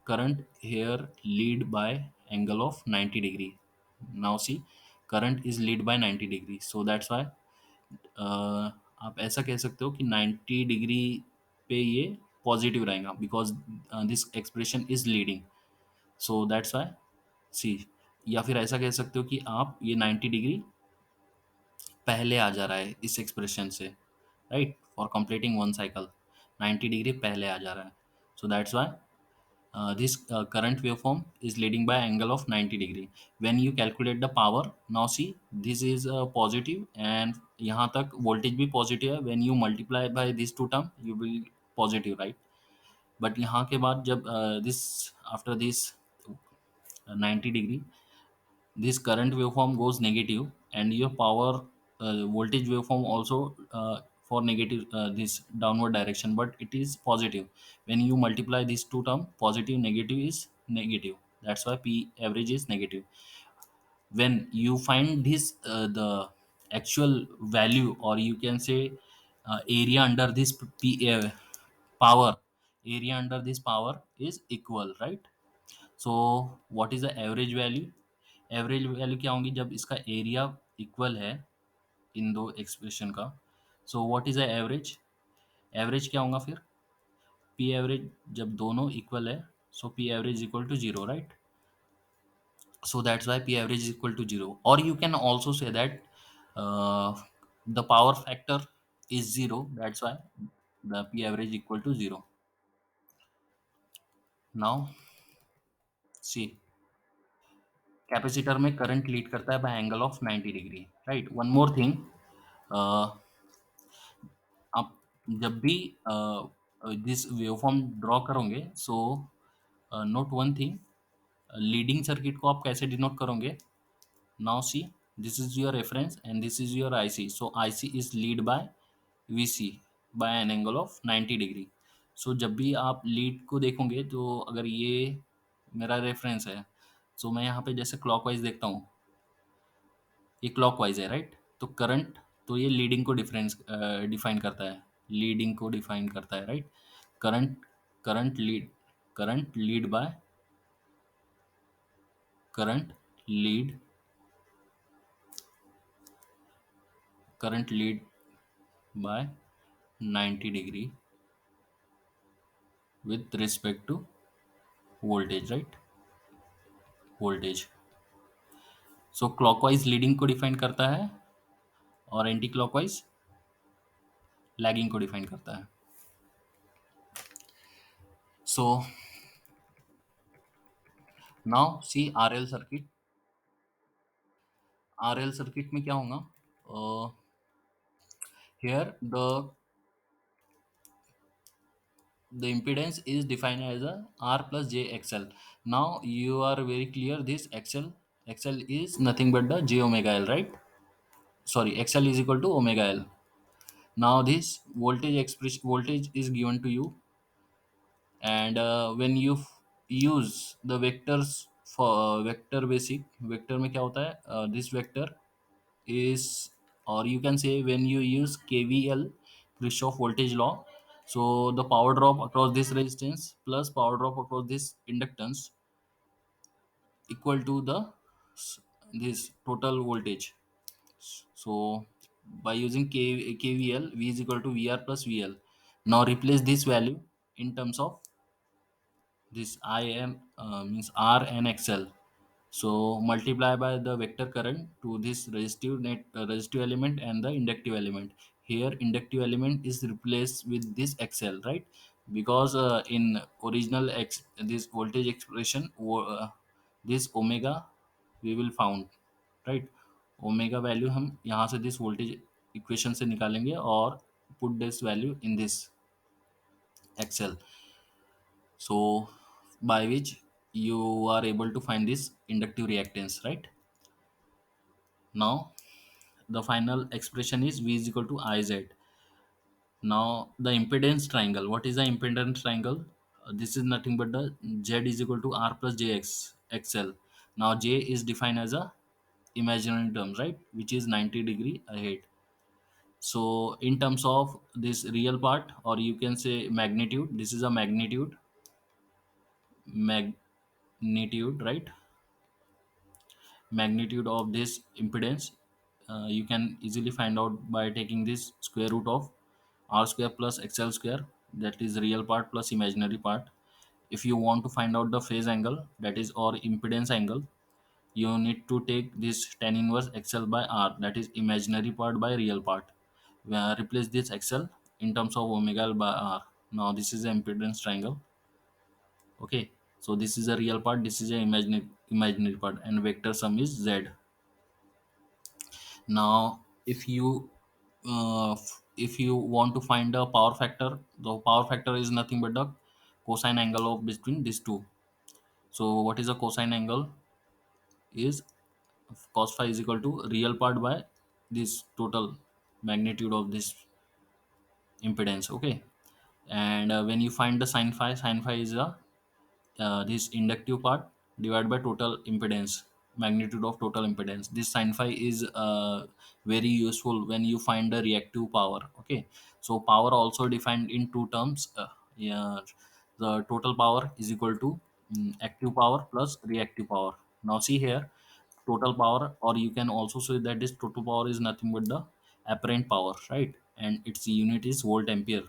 current here lead by angle of 90 degree. Now see, current is lead by 90 degree, so that's why आप ऐसा कह सकते हो कि 90 degree पे ये positive रहेगा, because this expression is leading, so that's why C. या फिर ऐसा कह सकते हो कि आप ये 90 डिग्री पहले आ जा रहा है इस एक्सप्रेशन से, right, for completing one cycle 90 degree पहले आ जा रहा है, so that's Y this current waveform is leading by angle of 90 degree. When you calculate the power, now see, this is positive and यहाँ तक voltage भी positive है. When you multiply by these two term, you will positive, right? But यहाँ के बाद जब this after this 90 degree, this current waveform goes negative, and your power voltage waveform also for negative, this downward direction, but it is positive. When you multiply these two term, positive negative is negative, that's why p average is negative. When you find this the actual value, or you can say area under this power, area under this power is equal, right? So what is the average value? Average value क्या होंगी जब इसका area equal है इन दो expression का? So what is the average? Average क्या होगा फिर? पी एवरेज जब दोनों इक्वल है, so P average equal to zero, right? So that's why P average is equal to zero, और you can also say that the power factor is zero, that's why the p average equal to zero. Now see, capacitor में current lead करता है by angle of 90 degree, right? One more thing, आप जब भी this waveform draw करोगे, so note one thing, leading circuit को आप कैसे डिनोट करोगे? Now see, this is your reference and this is your IC, so IC is lead by VC by an angle of 90 degree. So जब भी आप lead को देखोगे, तो अगर ये मेरा रेफरेंस है, सो मैं यहाँ पे जैसे क्लॉकवाइज देखता हूँ, ये क्लॉकवाइज है, राइट? तो करंट, तो ये लीडिंग को डिफरेंस डिफाइन करता है, लीडिंग को डिफाइन करता है, right? Current, current lead, current lead by, current lead, current lead by 90 degree with respect to voltage, right? voltage, so clockwise leading को डिफाइन करता है, और एंटी क्लॉकवाइज लैगिंग को डिफाइन करता है। सो नाउ सी आरएल सर्किट, आरएल सर्किट में क्या होगा? Here the impedance is defined as a r plus j xl. Now you are very clear, this xl is nothing but the j omega l, right? Sorry, xl is equal to omega l. Now this voltage expression, voltage is given to you, and when you use the vectors for vector basic, vector में क्या होता है? This vector is, or you can say when you use KVL, Kirchhoff voltage law, so the power drop across this resistance plus power drop across this inductance equal to the this total voltage. So by using KVL, V is equal to VR plus VL. Now replace this value in terms of this IM, means R and XL. So multiply by the vector current to this resistive element and the inductive element. Here inductive element is replaced with this XL, right? because in original this voltage expression this omega we will found, right? Omega value हम यहाँ से this voltage equation से निकालेंगे और put this value in this excel, so by which you are able to find this inductive reactance, right? Now the final expression is v is equal to iz. Now the impedance triangle, what is the impedance triangle? This is nothing but the z is equal to r plus jx xl. Now j is defined as a imaginary term, right, which is 90-degree ahead. So in terms of this real part, or you can say magnitude, this is a magnitude, right? Magnitude of this impedance, you can easily find out by taking this square root of r square plus xl square, that is real part plus imaginary part. If you want to find out the phase angle, that is or impedance angle, you need to take this tan inverse xl by r, that is imaginary part by real part. Replace this xl in terms of omega L by r. Now this is the impedance triangle. Okay, so this is a real part, this is a imaginary part, and vector sum is z. Now if you want to find a power factor, the power factor is nothing but the cosine angle of between these two. So what is a cosine angle? Is cos phi is equal to real part by this total magnitude of this impedance. Okay, and when you find the sine phi is a this inductive part divided by total impedance, magnitude of total impedance. This sin phi is very useful when you find the reactive power. Okay, so power also defined in two terms. Yeah, the total power is equal to active power plus reactive power. Now see here, total power, or you can also say that this total power is nothing but the apparent power, right? And its unit is volt ampere,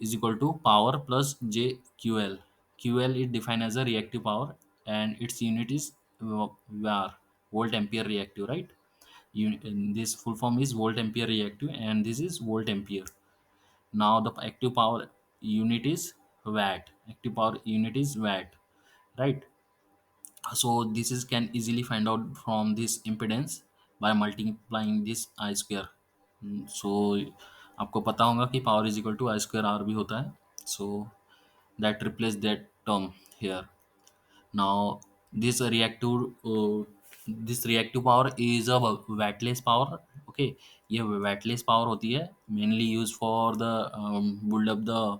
is equal to power plus j QL. QL is defined as a reactive power and its unit is var, volt ampere reactive, right? This full form is volt ampere reactive and this is volt ampere. Now the active power unit is watt. Active power unit is watt, right? So this is can easily find out from this impedance by multiplying this I square. So आपको पता होगा कि power is equal to I square R भी होता है. So that replace that term here. Now this reactive power is a wattless power. Okay, ये wattless power होती है, mainly used for the build up the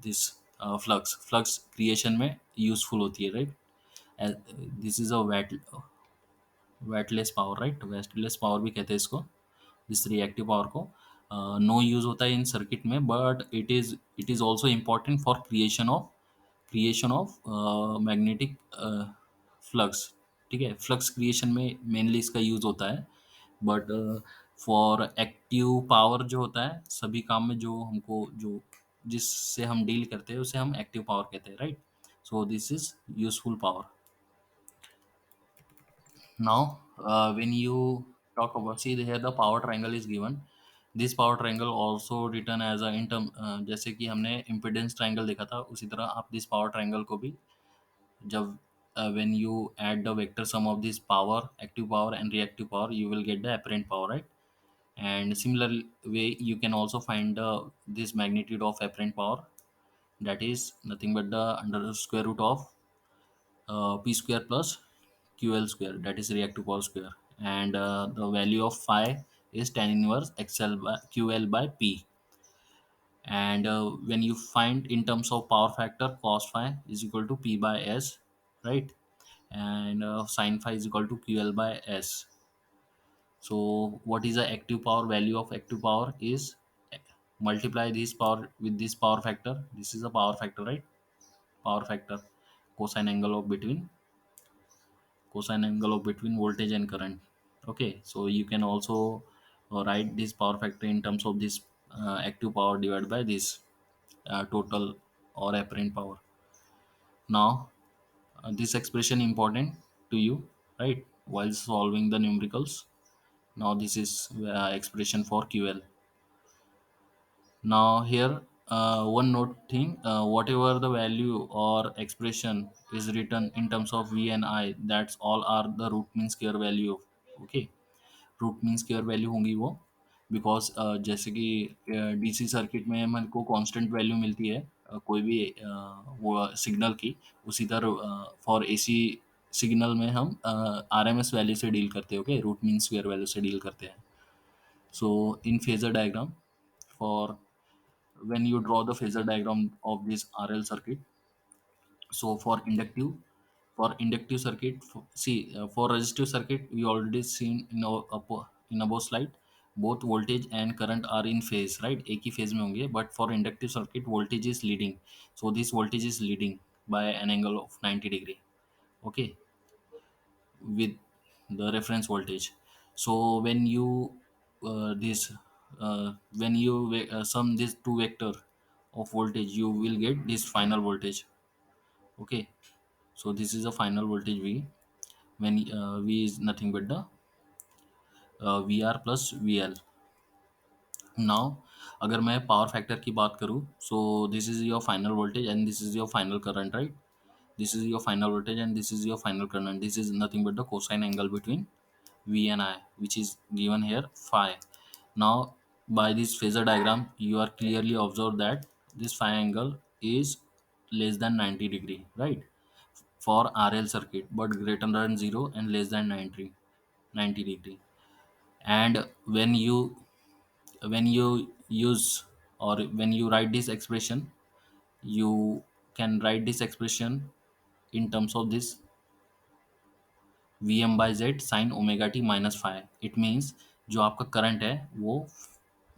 this flux creation में useful होती है, right? As, this is a wattless power, right? Wattless power भी कहते हैं इसको, दिस रिएक्टिव पावर को. नो यूज होता है इन सर्किट में, but it is also important for creation of magnetic flux. ठीक है, फ्लक्स क्रिएशन में मेनली इसका यूज होता है, बट फॉर एक्टिव पावर जो होता है सभी काम में, जो हमको जो जिससे हम डील करते हैं उसे हम एक्टिव पावर कहते हैं, right? So this is useful power. Now, when you talk about, see here the power triangle is given. This power triangle also written as a in term, जैसे कि हमने impedance triangle देखा था, उसी तरह आप this power triangle को भी जब when you add the vector sum of this power, active power and reactive power, you will get the apparent power, right? And similar way you can also find this magnitude of apparent power, that is nothing but the under the square root of p square plus ql square, that is reactive power square, and the value of phi is tan inverse xl by ql by p. And when you find in terms of power factor, cos phi is equal to p by s, right? And sin phi is equal to ql by s. So what is the active power? Value of active power is multiply this power with this power factor. This is a power factor, right? Power factor, cosine angle of between voltage and current. Okay, so you can also write this power factor in terms of this active power divided by this total or apparent power. Now this expression important to you, right, while solving the numericals. Now this is expression for QL. Now here one note thing, whatever the value or expression is written in terms of v and I, that's all are the root mean square value. Okay, root mean square value होंगी वो, because जैसे कि DC circuit में हमारे को constant value मिलती है कोई भी वो सिग्नल की, उसी तरह फॉर एसी सिग्नल में हम आरएमएस वैल्यू से डील करते हैं। Okay, root mean square value से डील करते हैं। So in phasor diagram, for when you draw the phasor diagram of this RL circuit, so for inductive circuit, see for resistive circuit we already seen in our in above slide, both voltage and current are in phase, right, एक ही phase में होंगे, but for inductive circuit voltage is leading, so this voltage is leading by an angle of 90 degree. Okay, with the reference voltage. So when you this when you sum these two vector of voltage, you will get this final voltage. Okay, so this is the final voltage v, when v is nothing but the vr plus vl. Now अगर मैं power factor की बात करूँ, सो this is your final voltage and this is your final current, right, this is your final voltage and this is your final current. This is nothing but the cosine angle between v and I, which is given here phi. Now by this phasor diagram you are clearly observed that this phi angle is less than 90 degree, right, for RL circuit, but greater than 0 and less than 90 degree. And when you use or when you write this expression, you can write this expression in terms of this Vm by Z sign omega T minus five. It means जो आपका current है वो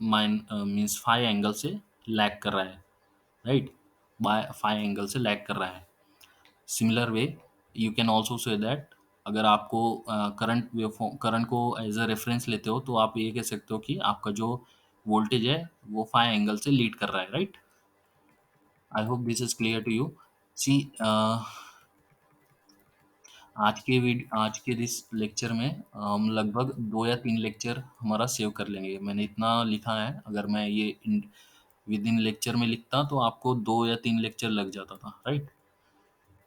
means five angle से lag कर रहा है, right, by five angle से lag कर रहा है। Similar way you can also say that, अगर आपको करंट को एज अ रेफरेंस लेते हो तो आप ये कह सकते हो कि आपका जो वोल्टेज है वो फाइव एंगल से लीड कर रहा है, right. I hope this is clear to you. See आज के इस लेक्चर में हम लगभग 2 या 3 लेक्चर हमारा सेव कर लेंगे। मैंने इतना लिखा है, अगर मैं ये विद इन लेक्चर में लिखता तो आपको 2 या 3 लेक्चर लग जाता था, राइट।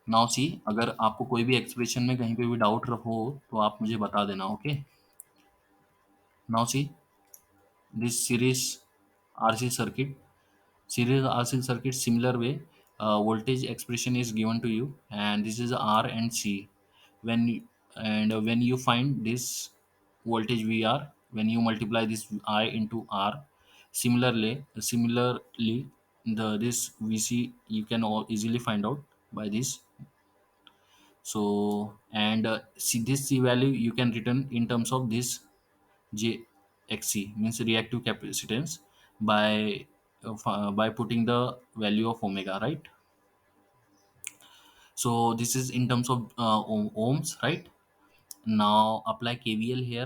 नाउ सी, अगर आपको कोई भी एक्सप्रेशन में कहीं पे भी डाउट हो तो आप मुझे बता देना। Okay, now see this series RC circuit, series RC circuit similar way, voltage expression is given to you and this is R and C. when you, when you find this voltage VR, when you multiply this I into R, similarly the this VC you can all easily find out by this. So and see this C value you can return in terms of this JXC, means reactive capacitance, by putting the value of omega, right. So this is in terms of ohms, right. Now apply KVL here.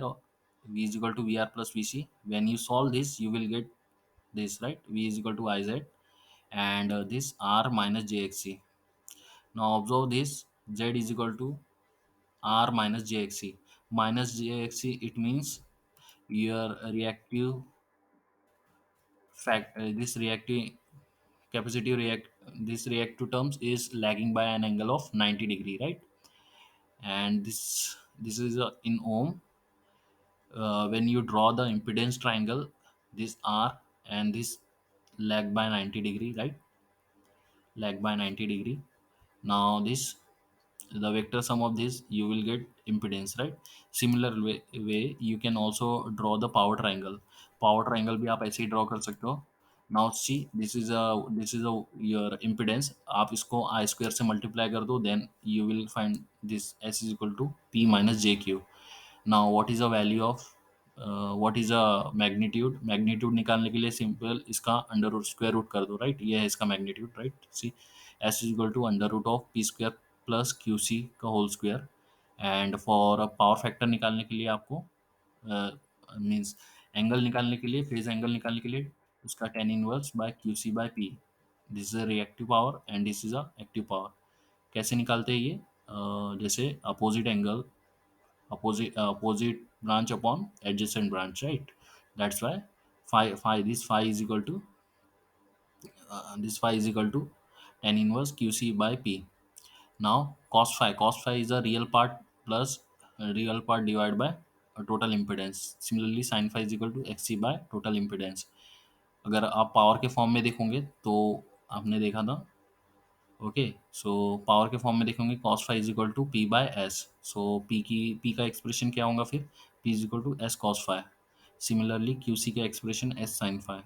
V is equal to VR plus VC. When you solve this you will get this, right, V is equal to IZ and this R minus JXC. Now observe this, Z is equal to R minus JXC. Minus JXC, it means your reactive fact, this reactive capacity react this reactive terms is lagging by an angle of 90 degree, right. And this is in ohm. When you draw the impedance triangle, this R and this lag by 90 degree, right, lag by 90 degree. Now this, the vector sum of this you will get impedance, right. Similar way you can also draw the power triangle भी आप ऐसे ही draw कर सकते हो। Now see, this is a your impedance, आप इसको I square से multiply कर दो, then you will find this S is equal to P minus JQ. Now what is the value of what is a magnitude निकालने के लिए simple इसका under root square root कर दो, राइट, ये है इसका magnitude, right. See S is equal to under root of P square plus Q C का whole square. And for power factor निकालने के लिए आपको मीन्स एंगल निकालने के लिए, फेज एंगल निकालने के लिए उसका tan inverse by Q C by P. This is a reactive power and this is a active power. कैसे निकालते हैं ये, जैसे opposite angle, opposite branch upon adjacent branch, right. That's why phi is equal to this phi is equal to tan inverse QC by P. Now cos phi is a real part plus real part divided by total impedance. Similarly sin phi is equal to XC by total impedance. अगर आप power के form में देखोगे तो आपने देखा था, okay, so power के फॉर्म में देखेंगे cos phi is equal to P by S. So P का एक्सप्रेशन क्या होगा फिर, P is equal to S cos phi. Similarly Q C का expression S sine phi.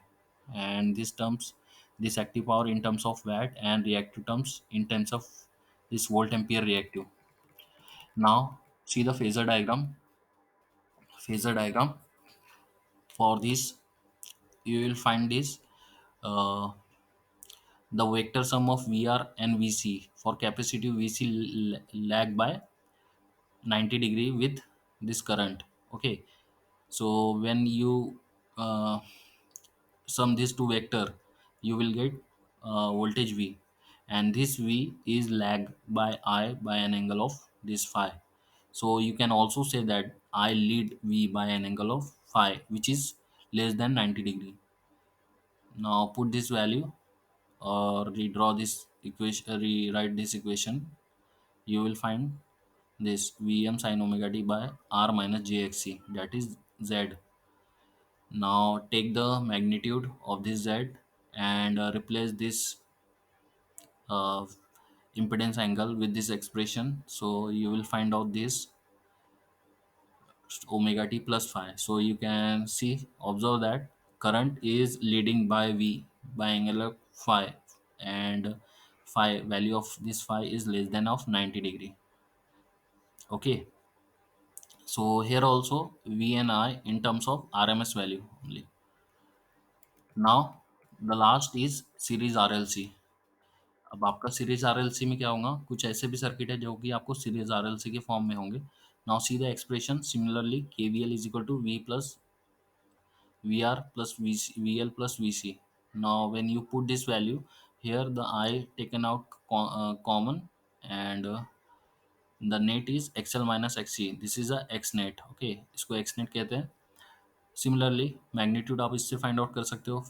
And this terms this active power in terms of watt and reactive terms in terms of this volt ampere reactive. Now see the phasor diagram for this, you will find this uh, the vector sum of VR and VC for capacitive VC lag by 90 degree with this current. Okay, so when you sum these two vector, you will get voltage V, and this V is lag by I by an angle of this phi. So you can also say that I lead V by an angle of phi which is less than 90 degree. Now put this value or redraw this equation, rewrite this equation. You will find this Vm sin omega t by r minus jxc, that is z. Now take the magnitude of this z and replace this uh, impedance angle with this expression. So you will find out this omega t plus phi. So you can see, observe that current is leading by V by angle of phi, and phi value of this phi is less than of 90 degree. Okay, so here also V and I in terms of RMS value only. Now the last is series RLC. अब आपका series RLC में क्या होगा, कुछ ऐसे भी circuit है जो कि आपको सीरीज RLC के फॉर्म में होंगे. Now see the expression similarly KVL is equal to V plus VR plus VL plus VC. Now when you put this value here, the I taken out common, and the net is XL minus XC. This is a X net. Okay, इसको X net कहते हैं. Similarly magnitude आप इससे find out कर सकते हो,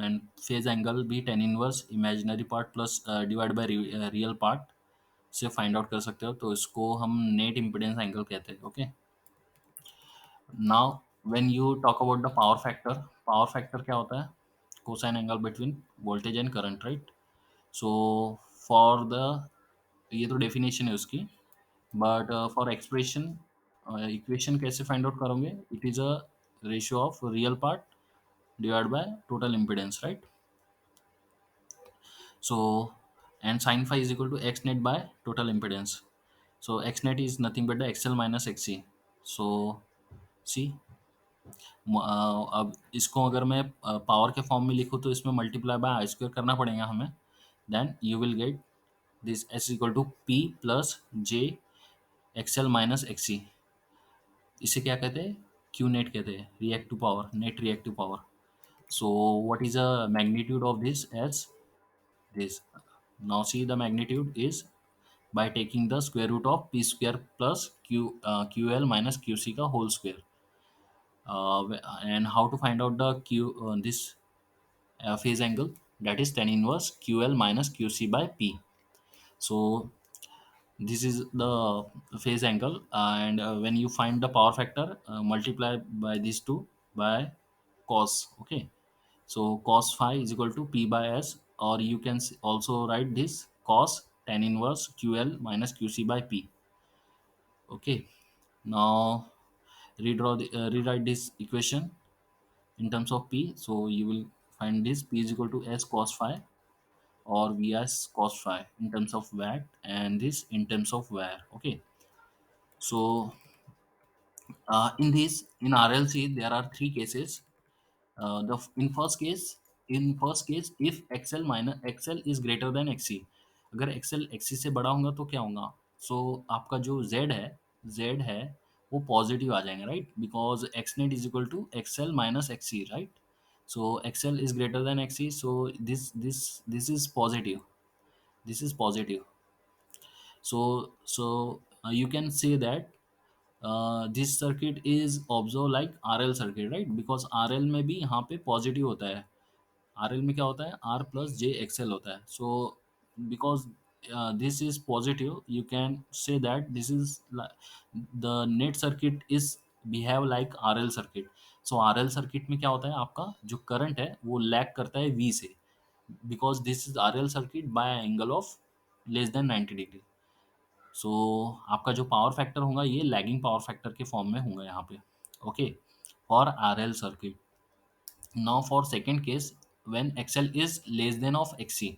and phase angle भी tan inverse imaginary part plus divide by real part से फाइंड आउट कर सकते हो. तो इसको हम नेट इम्पिडेंस एंगल कहते हैं. Okay, now when you talk about the power factor क्या होता है, cosine angle between voltage and current, right. So for the, ये तो डेफिनेशन है उसकी, बट फॉर एक्सप्रेशन इक्वेशन कैसे फाइंड आउट करोगे, it is a ratio of real part divided by total impedance, right. So and sin phi is equal to x net by total impedance. So x net is nothing but the xl minus xc. So see, अब इसको अगर मैं power के form में लिखूँ तो इसमें multiply by I square करना पड़ेगा हमें. Then you will get this S equal to P plus J XL minus XC. इसे क्या कहते हैं, क्यू नेट कहते हैं, reactive power, net reactive power. So what is the magnitude of this as this? Now see, the magnitude is by taking the square root of p square plus ql minus qc का whole square. And how to find out the this phase angle, that is tan inverse ql minus qc by p. So this is the phase angle, and when you find the power factor, multiply by these two by cos. Okay, so cos phi is equal to P by S, or you can also write this cos tan inverse QL minus QC by P. Okay, now rewrite this equation in terms of P. So you will find this P is equal to S cos phi or Vs cos phi in terms of watt, and this in terms of var. Okay, so in RLC there are three cases. The in first case if XL minus XL is greater than XC, अगर XL XC से बड़ा होगा तो क्या होगा, सो आपका जो Z है वो पॉजिटिव आ जाएंगे, right, because X net is equal to XL minus XC, right. So XL is greater than XC, so this is positive, this is positive. So you can say that this circuit is observed like RL circuit, right, because RL में भी यहाँ पे positive होता है. R L में क्या होता है, आर प्लस जे एक्सएल होता है. So because this is positive, you can say that this is the net circuit is behave like are L circuit. So are L circuit में क्या होता है, आपका जो करंट है वो लैग करता है वी से, because this is R L circuit by angle of less than 90 degree. So आपका जो पावर फैक्टर होगा ये लैगिंग पावर फैक्टर के फॉर्म में होगा यहाँ पे. Okay, for R L circuit. Now for second case, when XL is less than of XC.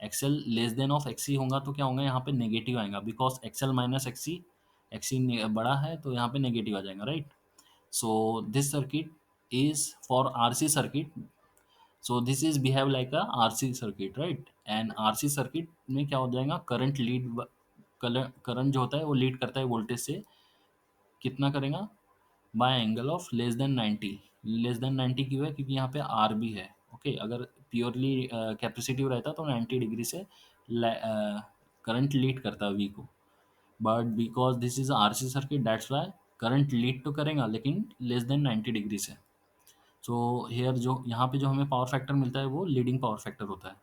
XL less than of XC होगा तो क्या होगा, यहाँ पे नेगेटिव आएगा, because XL minus XC, XC बड़ा है तो यहाँ पे नेगेटिव आ जाएगा, right. So this circuit is for RC circuit. So this is behave like a RC circuit, right. And RC circuit में क्या हो जाएगा, करंट लीड, करंट जो होता है वो लीड करता है वोल्टेज से, कितना करेगा, by angle of less than 90. Less than 90 क्यों है, क्योंकि यहाँ पे आर भी है. ओके, अगर प्योरली कैपेसिटिव रहता तो 90 डिग्री से करंट लीड करता वी को, but because this is R C circuit that's why current lead तो करेगा लेकिन लेस देन 90 डिग्री से. सो हेयर जो यहाँ पे जो हमें पावर फैक्टर मिलता है वो लीडिंग पावर फैक्टर होता है.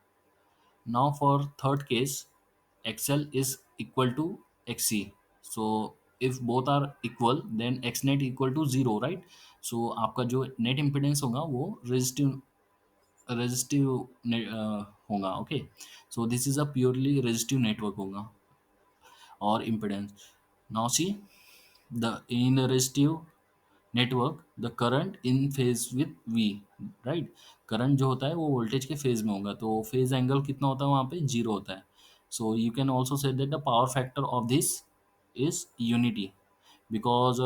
Now for third case, XL is equal to XC. So if both are equal, then X net equal to zero, right? So आपका जो नेट इम्पिडेंस होगा वो रेजिस्टिव रेजिस्टिव होगा. Okay, so this is a purely resistive network होगा और impedance. Now see the in resistive network the current in phase with V, right. Current जो होता है वो वोल्टेज के फेज में होगा, तो फेज एंगल कितना होता है वहाँ पे, जीरो होता है. So you can also say that the power factor of this is unity, because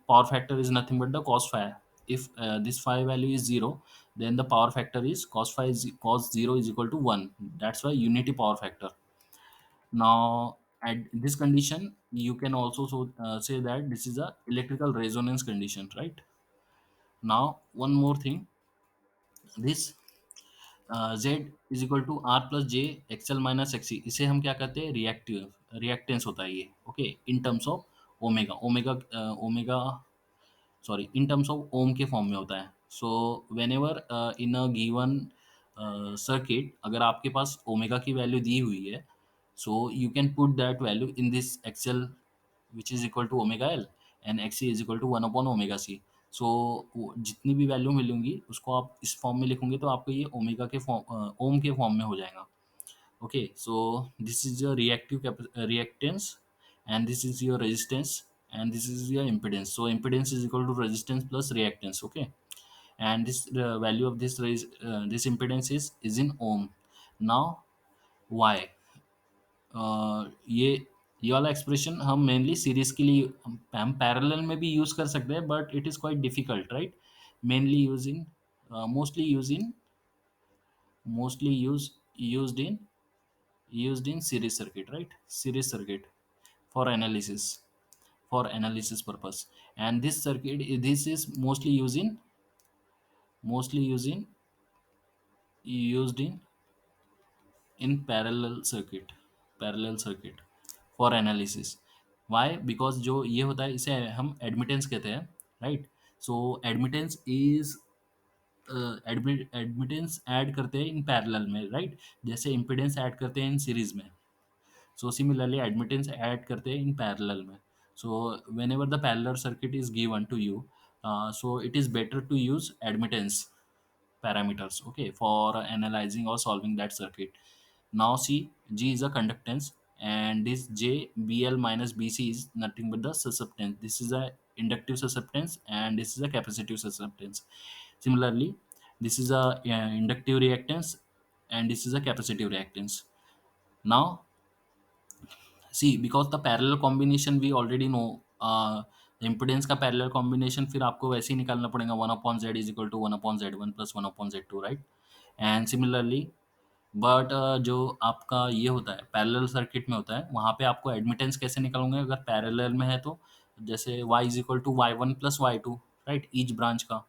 power factor is nothing but the cos phi. If this phi value is 0, then the power factor is cos 0 is equal to 1. That's why unity power factor. Now at this condition you can also say that this is a electrical resonance condition, right. Now one more thing, this z is equal to R plus J XL minus XC, इसे हम क्या कहते हैं, reactive reactance होता है ये. Okay, in terms of omega, omega sorry in terms of ohm के form में होता है. So whenever in a given circuit अगर आपके पास ओमेगा की वैल्यू दी हुई है, so you can put that value in this XL which is equal to omega L and X is equal to 1/ओमेगा सी. सो जितनी भी वैल्यू मिलेंगी उसको आप इस फॉर्म में लिखोगे तो आपको ये ओमेगा के फॉर्म ओम के फॉर्म में हो जाएगा. Okay, so this is your reactance, and this is your resistance, and this is your impedance. So impedance is equal to resistance plus reactance. Okay, and this value of this impedance is in ohm. Now why ये वाला expression हम mainly series के लिए हम parallel में भी use कर सकते हैं, but it is quite difficult, right. Mainly use in mostly use in mostly used in series circuit, right, series circuit for analysis purpose. And this circuit, this is mostly used in parallel circuit for analysis. why, because जो ये होता है इसे हम admittance कहते हैं, right. So admittance is admittance add करते हैं इन पैरेलल में, राइट, जैसे इम्पिडेंस ऐड करते हैं इन सीरीज में. So similarly admittance add करते हैं in parallel में. So whenever the parallel circuit is given to you, so it is better to use admittance parameters, okay, for analyzing or solving that circuit. Now see, G is a conductance, and this J BL minus BC is nothing but the susceptance. This is a inductive susceptance and this is a capacitive susceptance. Similarly, this is a inductive reactance and this is a capacitive reactance. Now see because the parallel combination we already know, impedance का parallel combination फिर आपको वैसे ही निकालना पड़ेगा, 1/z is equal to 1/z1 plus 1/z2, right. And similarly but जो आपका ये होता है पैरेलल सर्किट में होता है, वहाँ पे आपको एडमिटेंस कैसे निकालोगे अगर पैरेलल में है तो, जैसे y is equal to y1 plus y2, right, each branch का.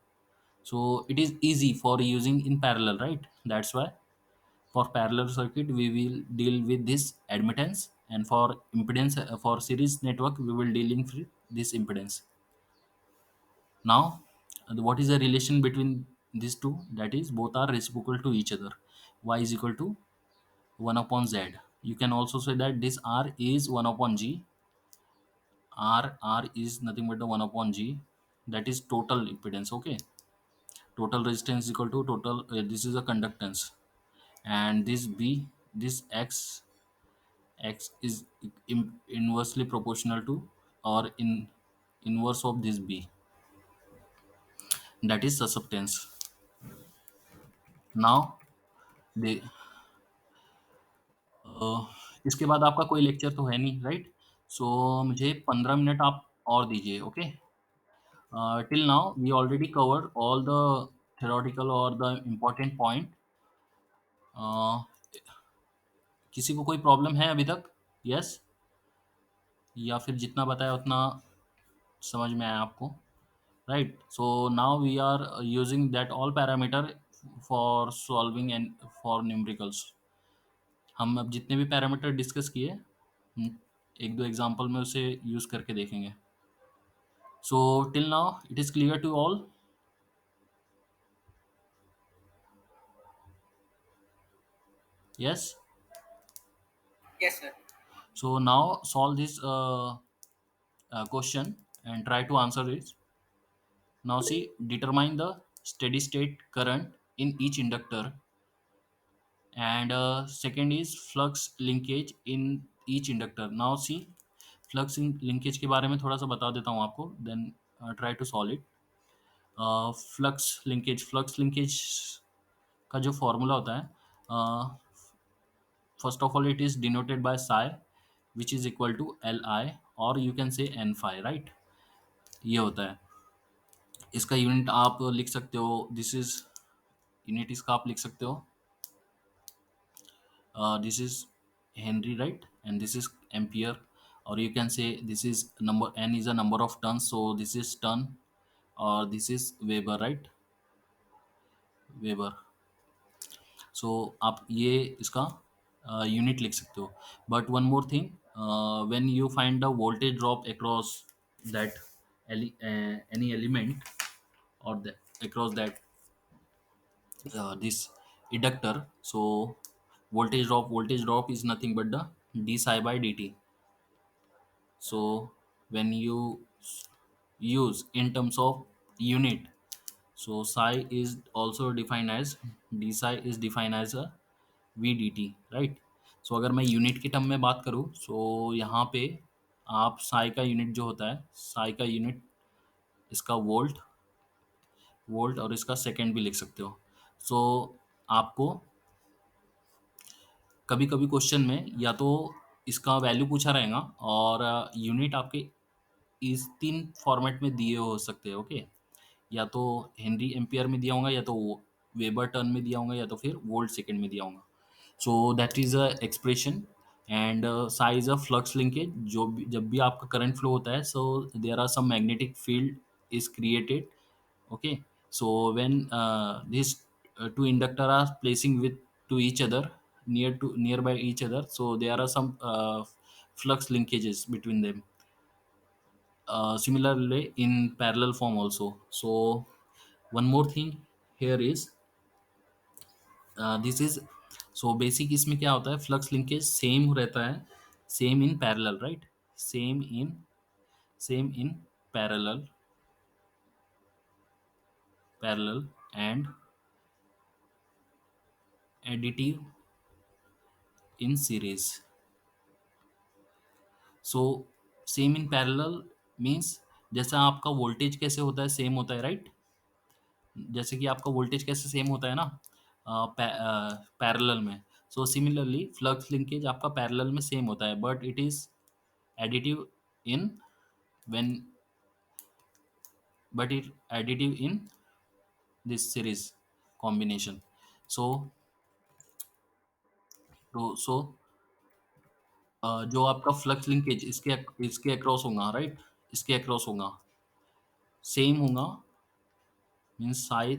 So it is easy for using in parallel, right. That's why for parallel circuit we will deal with this admittance, and for impedance for series network we will dealing with this impedance. Now what is the relation between these two, that is both are reciprocal to each other. Y is equal to 1 upon z. You can also say that this r is 1 upon g. R is nothing but the 1 upon g, that is total impedance. Okay, total resistance is equal to total, this is a conductance, and this b, this x is inversely proportional to, or in inverse of this b, that is susceptance. Now the इसके बाद आपका कोई lecture तो है नहीं, right? सो मुझे 15 minute आप और दीजिए, okay? Till now we already covered all the theoretical और द इम्पोर्टेंट पॉइंट. किसी को कोई प्रॉब्लम है अभी तक? यस? या फिर जितना बताया उतना समझ में आया आपको? Right, so now we are using that all parameter for solving and for numericals. हम अब जितने भी पैरामीटर डिस्कस किए, एक दो एग्जांपल में उसे यूज करके देखेंगे. So till now it is clear to all? Yes. Yes, sir. So now solve this question and try to answer it. Now see, determine the steady state current in each inductor, and second is flux linkage in each inductor. Now see, flux linkage के बारे में थोड़ा सा बता देता हूँ आपको, then try to solve it. Flux linkage का जो फॉर्मूला होता है, first of all it is denoted by psi, which is equal to Li, और यू कैन से n phi, राइट? ये होता है. इसका यूनिट आप लिख सकते हो, दिस इज यूनिट इसका आप लिख सकते हो, this is henry, right? And this is ampere, और you can say this is number, n is a number of turns, so this is turn, और this is weber, right? Weber. So आप ये इसका यूनिट लिख सकते हो. But one more thing, when you find the voltage drop across that any element, or across that this inductor, so voltage drop is nothing but the d psi by dt. So when you use in terms of unit, so psi is also defined as, d psi is defined as a vdt, right? सो अगर मैं unit के term में बात करूँ, सो यहाँ पे आप साई का यूनिट जो होता है, साई का यूनिट इसका वोल्ट और इसका सेकंड भी लिख सकते हो. सो आपको कभी कभी क्वेश्चन में या तो इसका वैल्यू पूछा रहेगा, और यूनिट आपके इस तीन फॉर्मेट में दिए हो सकते हैं, ओके? या तो हेनरी एम्पियर में दिया होगा, या तो वेबर टर्न में दिया होगा, या तो फिर वोल्ट सेकंड में दिया होगा. So that is a expression. And size of flux linkage, जब भी आपका करंट फ्लो होता है, so there are some magnetic field is created. Okay, so when these two inductor are placing with to each other, nearby each other, so there are some flux linkages between them, similarly in parallel form also. So one more thing here is, this is, so basic इसमें क्या होता है, flux linkage same रहता है, same in parallel, right? Same in parallel, and additive in series. So same in parallel means, जैसा आपका voltage कैसे होता है, सेम होता है, राइट? जैसे कि आपका वोल्टेज कैसे सेम होता है ना पैरेलल में, सो सिमिलरली फ्लक्स लिंकेज आपका पैरेलल में सेम होता है, but it is additive in when but it additive in this series combination. So so जो आपका फ्लक्स लिंकेज इसके अक्रॉस होगा, राइट? इसके अक्रॉस होगा, सेम होगा, मीन्स साई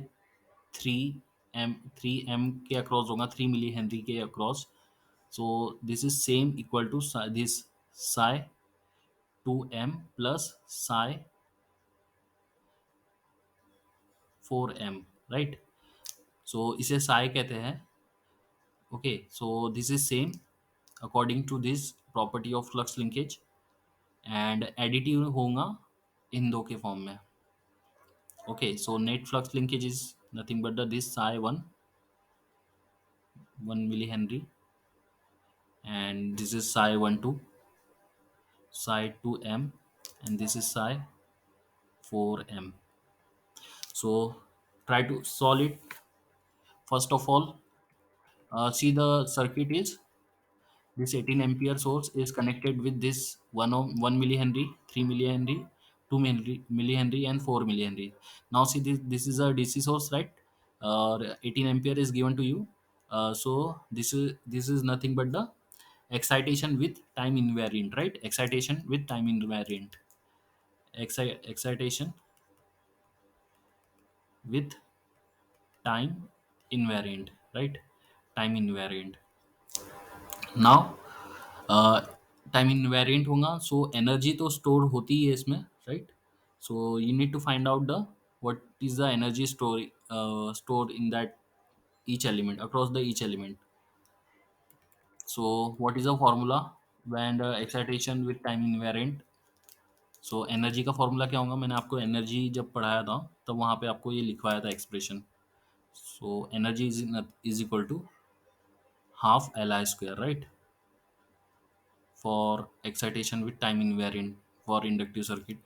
3 एम के अक्रॉस होगा, 3 मिली हेनरी के across. So this is same equal to this psi 2 M plus psi 4 M, right. सो इसे साई कहते हैं। Okay, so this is same according to this property of flux linkage, and additive होगा इन दो के form में। Okay, so net flux linkage is nothing but the this psi 1 1 milli Henry, and this is psi 1 2 psi 2 m, and this is psi 4 m. So try to solve it. First of all, see the circuit is this 18 ampere source is connected with this 1 ohm, 1 millihenry, 3 millihenry, 2 millihenry, and 4 millihenry. Now see this is a DC source, right? 18 ampere is given to you. So this is nothing but the excitation with time invariant, right? Excitation with time invariant. Excitation with time invariant, right? Time invariant. Now time invariant होगा, so energy तो store होती ही है इसमें, right? So you need to find out the what is the energy store in that each element, across the each element. So what is the formula when the excitation with time invariant? So energy का formula क्या होगा? मैंने आपको energy जब पढ़ाया था तब वहाँ पे आपको ये लिखवाया था expression. So energy is equal to half L I square, right? For excitation with time invariant for inductive circuit.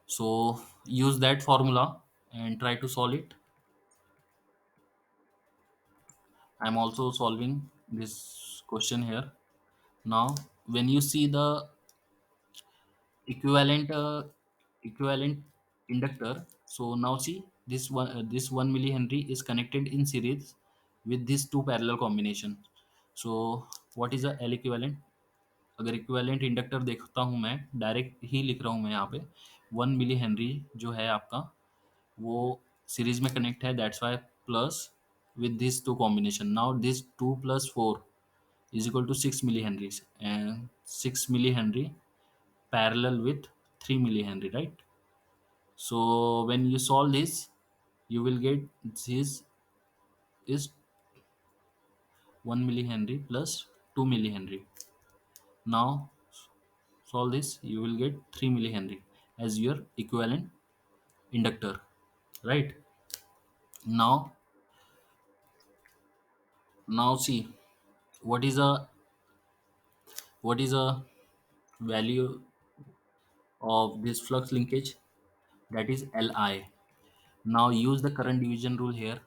So use that formula and try to solve it. I'm also solving this question here. Now when you see the equivalent equivalent inductor, so now see this 1 millihenry is connected in series with these two parallel combination. So what is the L equivalent? अगर equivalent inductor देखता हूँ मैं, direct ही लिख रहा हूँ मैं यहाँ पे, 1 मिली हेनरी जो है आपका वो सीरीज में कनेक्ट है, that's why plus with these two combination. Now this 2 plus 4 is equal to 6 millihenries, and 6 millihenry parallel with 3 millihenry, right? So when you solve this, you will get this is 1 millihenry plus 2 millihenry. Now solve this, you will get 3 millihenry as your equivalent inductor, right? Now now see what is a value of this flux linkage, that is Li. Now use the current division rule here.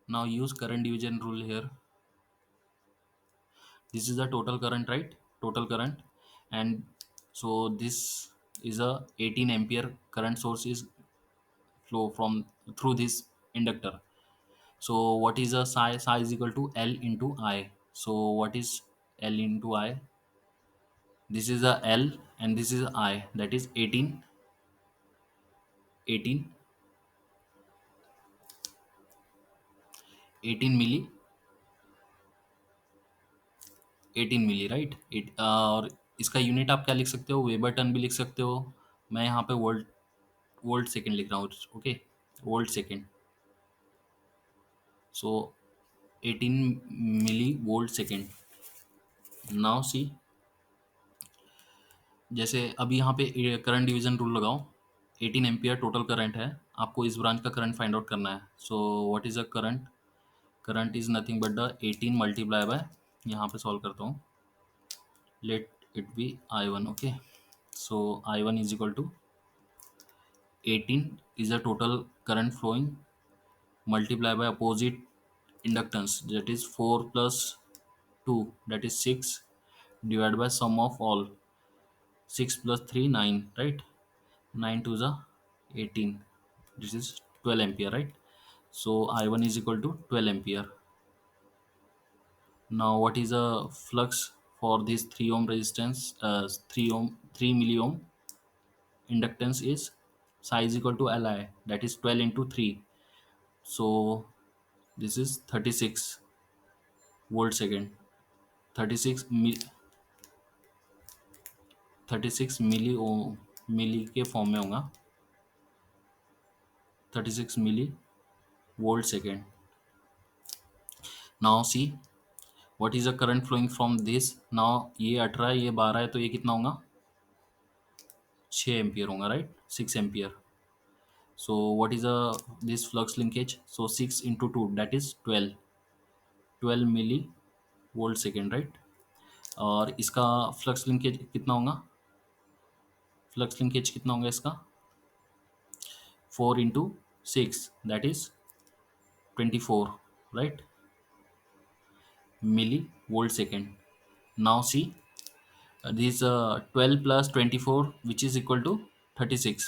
Now use current division rule here. This is the total current, right? Total current. And so this is a 18 ampere current source is flow from through this inductor. So what is a psi? Psi is equal to L into I. So what is L into I? This is a L and this is I, that is 18 18 18 milli, 18 milli, right? और इसका unit आप क्या लिख सकते हो? Weber ton भी लिख सकते हो। मैं यहाँ पे वोल्ट वोल्ट सेकंड लिख रहा हूँ, okay? Volt second. So 18 milli volt second. Now see, जैसे अभी यहाँ पे करंट डिवीजन रूल लगाओ, 18 एम्पियर टोटल करंट है, आपको इस ब्रांच का करंट फाइंड आउट करना है। So what is a current? Current is nothing but the 18 multiply by, यहाँ पे सॉल्व करता हूँ, let it be I1, okay? So I1 is equal to 18 is the total current flowing, multiply by opposite inductance, that is 4 plus 2, that is 6, divided by sum of all, 6 plus 3 9, right? 9 to the 18, this is 12 ampere, right? So I1 is equal to 12 ampere. Now what is the flux for this 3 ohm resistance, 3 ohm 3 milli ohm inductance is psi is equal to Li, that is 12 into 3. So this is 36 volt second. 36 36 मिली के form में होगा, 36 milli volt second. Now see what is the current flowing from this. Now ये 18 है, ये 12 है, तो ये कितना होगा? 6 एम्पियर होगा, right? 6 ampere. So what is this flux linkage? So 6 into 2, that is 12 milli volt second, right? और इसका फ्लक्स लिंकेज कितना होगा? फ्लक्स लिंकेज कितना होगा इसका? 4 into 6, that is 24, right? Milli volt second. Now see this 12 plus 24, which is equal to 36.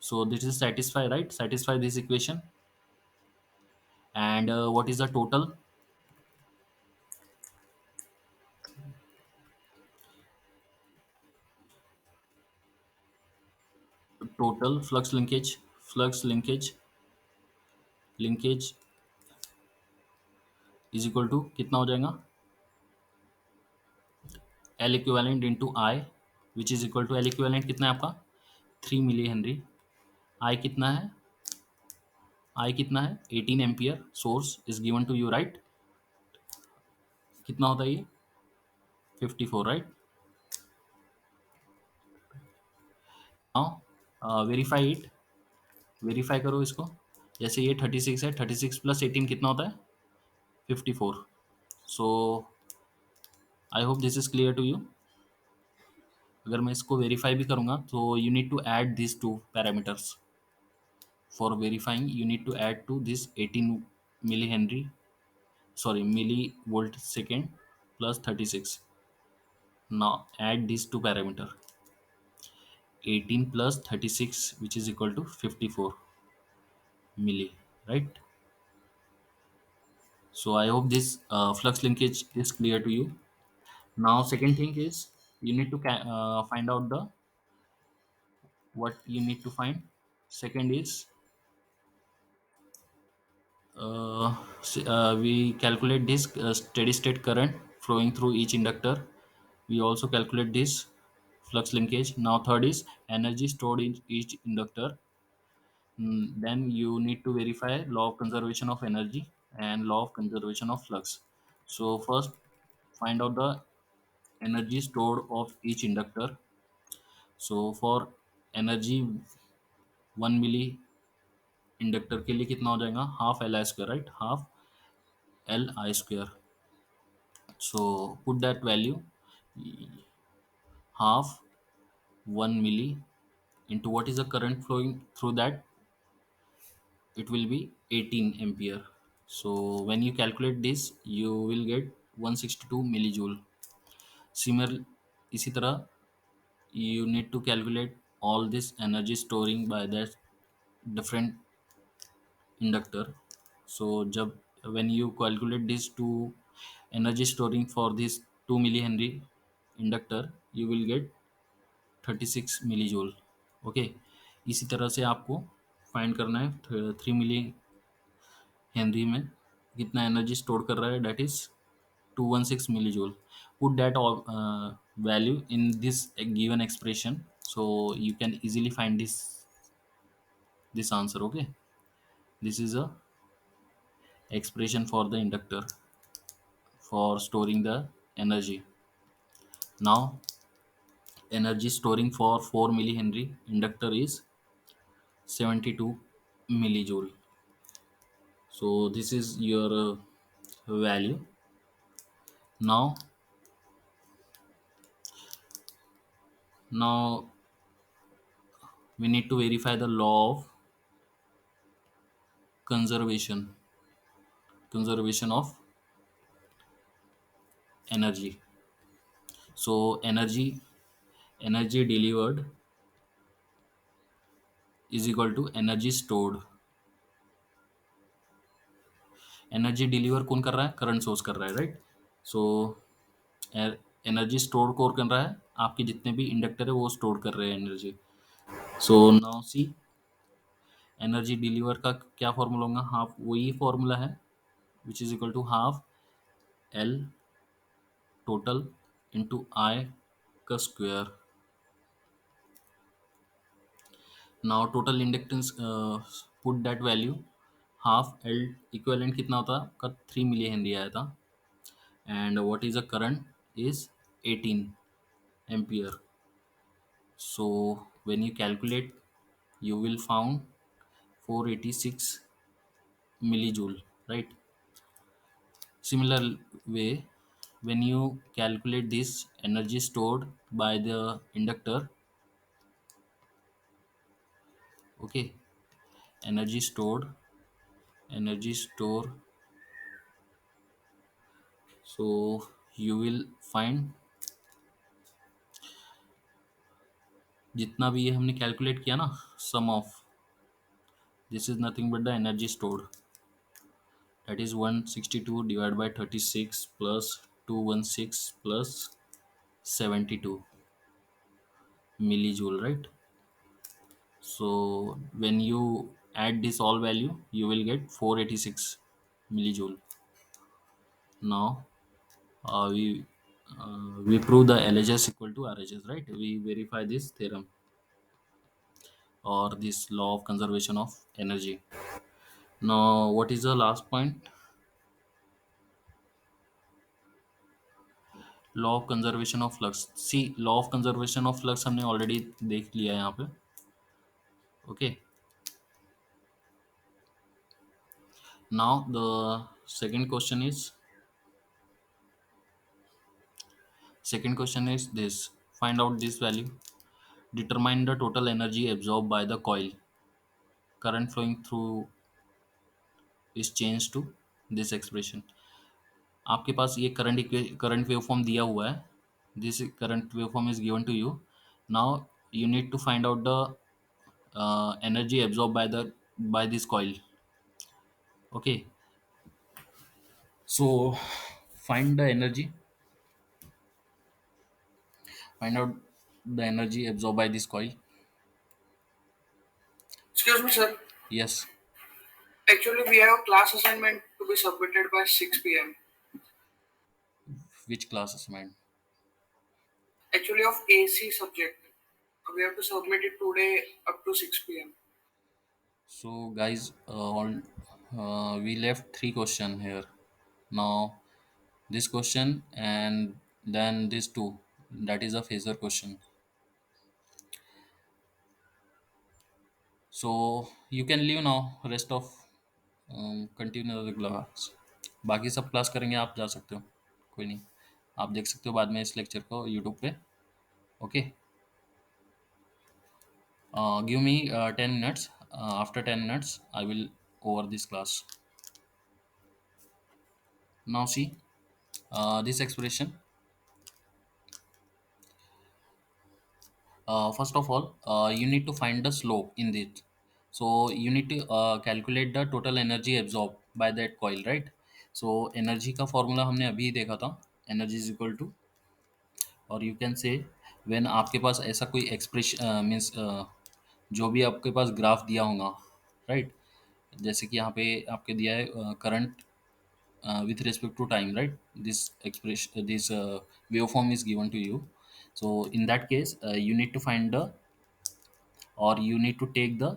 So this is satisfy, right? Satisfy this equation. And what is the total flux linkage is equal to कितना हो जाएगा? L equivalent into I, which is equal to L equivalent कितना है आपका? 3 milli Henry. I कितना है? I कितना है? 18 ampere source is given to you, right? कितना होता है ये? 54, right? Now verify it. Verify करो इसको. जैसे ये 36 है, 36 प्लस 18 कितना होता है? 54. So I hope this is clear to you. अगर मैं इसको वेरीफाई भी करूंगा तो you need to add this two parameters. For verifying you need to add to this 18 milli henry, sorry milli volt second plus 36. Now add this two parameter 18 plus 36, which is equal to 54 milli, right? So I hope this flux linkage is clear to you. Now second thing is you need to find out the what you need to find. Second is we calculate this steady state current flowing through each inductor. We also calculate this flux linkage. Now third is energy stored in each inductor. Then you need to verify law of conservation of energy and law of conservation of flux. So first find out the energy stored of each inductor. So for energy 1 milli inductor के लिए कितना हो जाएगा? Half L I square, right? Half L I square. So put that value, half 1 milli into what is the current flowing through that? It will be 18 ampere. So when you calculate this you will get 162 millijoule. Similar, इसी तरह you need to calculate all this energy storing by that different inductor. So जब when you calculate this to energy storing for this 2 millihenry inductor you will get 36 millijoule. Okay. इसी तरह से आपको find करना है 3 milli Henry में कितना energy store कर रहा है, date is 216 millijoule. Put that value in this given expression so you can easily find this answer. Okay, this is a expression for the inductor for storing the energy. Now energy storing for 4 millihenry inductor is 72 millijoule. So this is your value. Now we need to verify the law of conservation of energy. So energy delivered is equal to energy stored. Energy deliver कौन कर रहा है? Current source कर रहा है, right? So energy store कौन कर रहा है? आपके जितने भी इंडक्टर है वो स्टोर कर रहे हैं energy. So now see energy deliver का क्या फॉर्मूला होगा? हाफ वही फॉर्मूला है which is equal to half L total into I का square. Now total inductance put that value half L equivalent कितना होता है आपका 3 मिली हेनरी आया था and what is a current is 18 ampere. So when you calculate, you will found 486 millijoule, right? Similar way, when you calculate this energy stored by the inductor, okay, energy stored, energy store, so you will find जितना भी ये हमने calculate किया ना, sum of this is nothing but the energy stored, that is 162 divided by 36 plus 216 plus 72 millijoule, right? So when you add this all value, you will get 486 millijoule. Now we prove the LHS equal to RHS, right? We verify this theorem or this law of conservation of energy. Now what is the last point? Law of conservation of flux. See, law of conservation of flux हमने already देख लिया है यहाँ पे. Okay. Now the second question is this. Find out this value. Determine the total energy absorbed by the coil. Current flowing through is changed to this expression. आपके पास ये current wave form दिया हुआ है. This current wave form is given to you. Now you need to find out the energy absorbed by this coil. Okay, so find the energy, find out the energy absorbed by this coil. Excuse me, sir. Yes. Actually, we have a class assignment to be submitted by 6 p.m. Which class assignment? Actually, of AC subject. We have to submit it today up to 6 p.m. So guys, we left three question here. Now this question and then this two, that is a phasor question. So you can leave now. Rest of continue the class. बाकी सब class करेंगे, आप जा सकते हो, कोई नहीं. आप देख सकते हो बाद में इस लेक्चर को यूट्यूब पे. Okay. Give me 10 minutes. After 10 minutes I will over this class. Now see this expression. First of all, you need to find the slope in it. So you need to calculate the total energy absorbed by that coil, right? So energy का formula हमने अभी देखा था. Energy is equal to, और you can से when आपके पास ऐसा कोई एक्सप्रेशन मीन्स जो भी आपके पास ग्राफ दिया होगा, राइट? जैसे कि यहाँ पे आपके दिया है current with respect to time, right? This expression, this waveform is given to you. So in that case, you need to find the, or you need to take the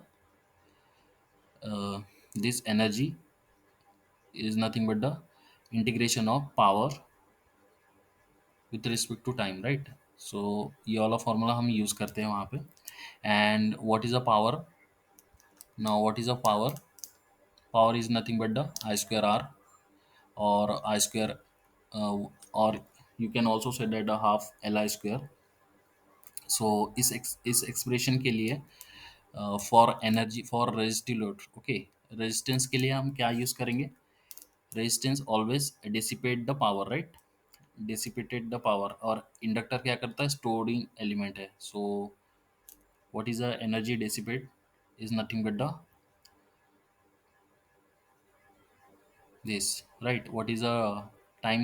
this energy is nothing but the integration of power with respect to time, right? So ये वाला formula हम use करते हैं वहाँ पे. And what is a power? Now what is a power? Power is nothing but the I square R, or I square, or you can also say that a half Li square. So इस expression के लिए for energy for resistive load, okay, resistance के लिए हम क्या use करेंगे? Resistance always dissipate the power, right? Dissipated the power. और inductor क्या करता है? स्टोरिंग एलिमेंट है. So what is the energy dissipate is nothing but the this, right? What is the time?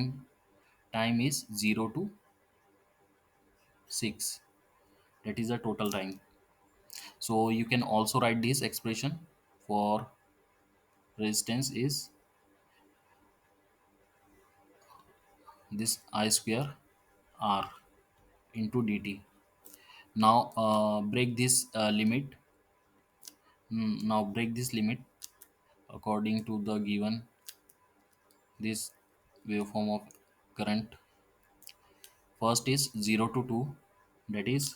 Time is 0 to 6. That is the total time. So you can also write this expression for resistance is this I square R into dt. Now break this limit Now break this limit according to the given this waveform of current. First is 0 to 2, that is,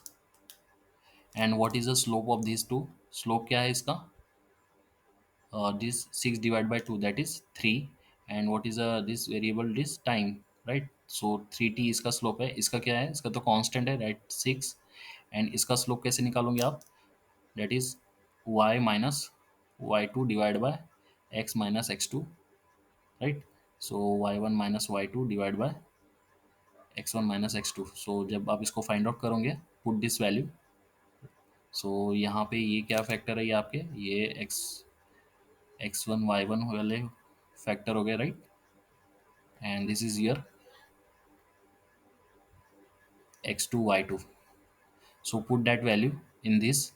and what is the slope of these two? Slope क्या है इसका? This 6 divided by 2, that is 3. And what is this variable? This time, right? So 3t इसका slope है. इसका क्या है? इसका तो constant है, right? 6. and इसका slope कैसे निकालोगे आप? That is y minus y2 divided by x minus x2, right? So y1 minus y2 divided by x1 minus x2. So जब आप इसको फाइंड आउट करोगे, पुट दिस वैल्यू. सो यहाँ पे ये क्या फैक्टर है? ये आपके ये x1 y1 वाले फैक्टर हो गए, right? And this is year x2 y2. So put that value in this.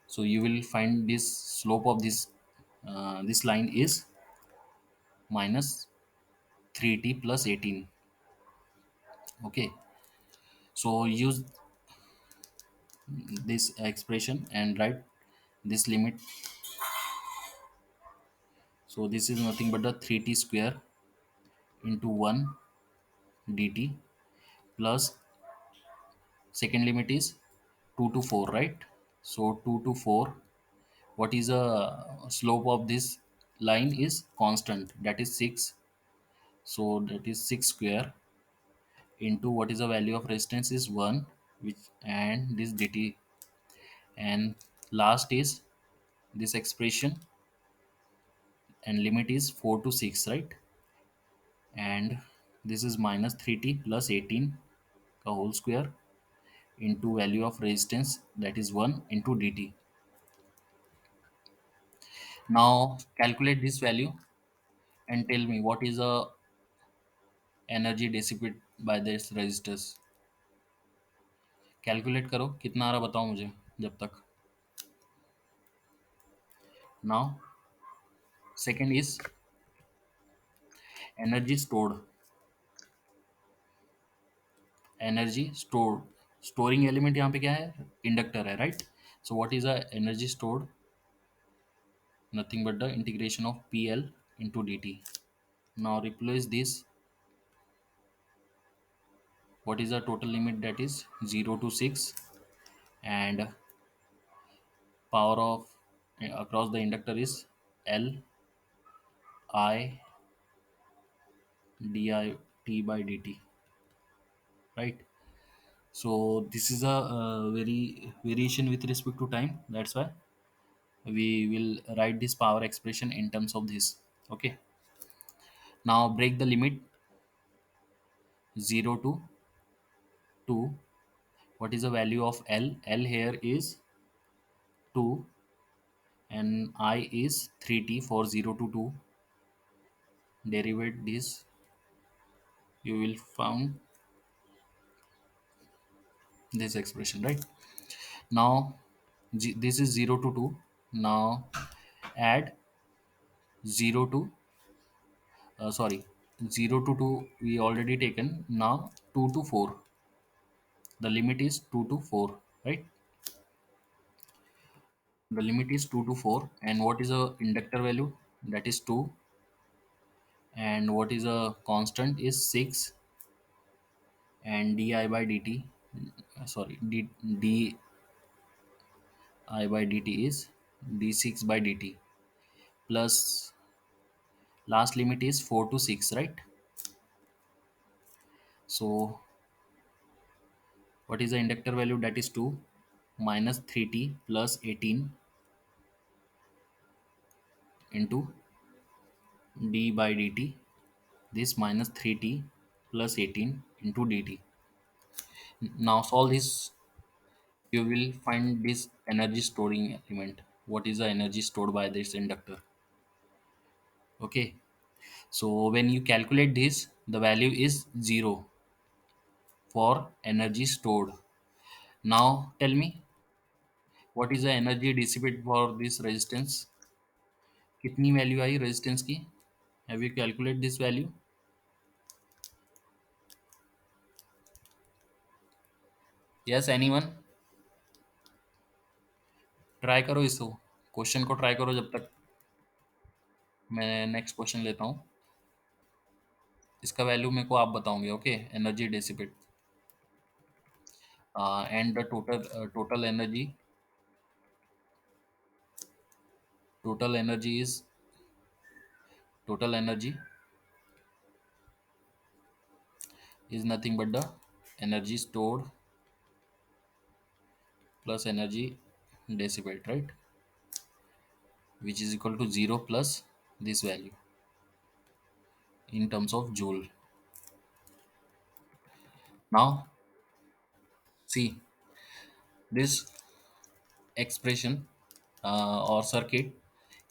So you will find this slope of this line is minus 3t plus 18. Okay, so use this expression and write this limit. So this is nothing but the 3t square into 1 dt plus second limit is 2 to 4, right? So 2 to 4, what is the slope of this line is constant, that is 6. So that is 6 square into what is the value of resistance is 1, which and this dt, and last is this expression, and limit is 4 to 6, right? And this is minus 3t plus 18 ka whole square into value of resistance, that is 1 into dt. Now calculate this value and tell me what is the energy dissipated by this resistors. Calculate करो कितना आ रहा बताओ मुझे जब तक. Now second is energy stored. Energy stored, storing element यहाँ पे क्या है? इंडक्टर है, right? So what is the energy stored? Nothing but the integration of P L into D T. Now replace this. What is the total limit? That is 0 to 6, and power of across the inductor is L I di t by dt, right? So this is a very variation with respect to time. That's why we will write this power expression in terms of this. Okay. Now break the limit 0 to 2. What is the value of L? L here is 2 and I is 3t for 0 to 2. Derivate this, you will found this expression, right? Now this is 0 to 2. Now add 0 to sorry, 0 to 2 we already taken. Now 2 to 4, the limit is 2 to 4, right? The limit is 2 to 4, and what is the inductor value? That is 2, and what is a constant is 6, and di by dt, sorry, di by dt is d6 by dt, plus last limit is 4 to 6, right? So what is the inductor value? That is 2 minus 3t plus 18 into d by dt, this minus 3t plus 18 into dt. Now solve this, you will find this energy storing element. What is the energy stored by this inductor? Okay, so when you calculate this, the value is 0 for energy stored. Now tell me what is the energy dissipated for this resistance? कितनी value आई resistance की? Have you calculate this value? Yes anyone? Try करो इसको. Question को try करो जब तक मैं next question लेता हूँ। इसका वैल्यू मेरे को आप बताओगे, okay? Energy dissipate and the total energy is total energy is nothing but the energy stored plus energy dissipate, right? Which is equal to 0 plus this value in terms of joule. Now see this expression or circuit.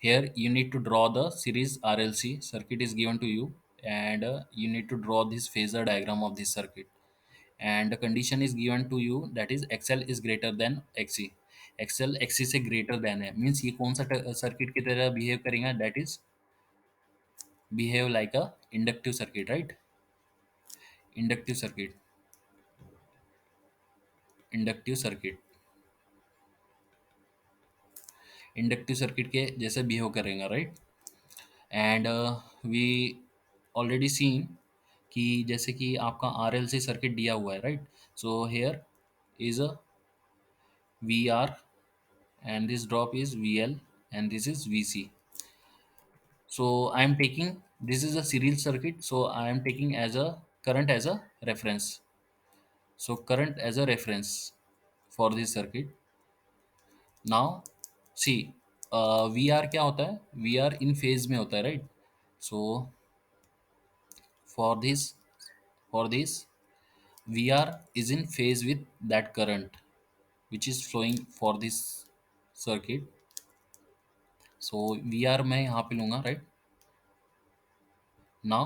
Here you need to draw the series RLC circuit is given to you, and you need to draw this phasor diagram of this circuit, and the condition is given to you, that is XL is greater than XC. XL XC से greater than है, means ये कौन सा circuit की तरह behave करेगा, that is behave like a inductive circuit, right? Inductive circuit, inductive circuit, inductive circuit के जैसे बिहेव करेगा, right? And we already seen कि जैसे कि आपका आर एल सी सर्किट दिया हुआ है, right? So here is a we are and this drop is VL and this is VC. So I am taking, this is a serial circuit, so I am taking as a current as a reference. So current as a reference for this circuit. Now see VR क्या होता है, VR in phase में होता है, right? So for this for this VR is in phase with that current which is flowing for this circuit. So VR मैं यहाँ पे लूँगा, right? Now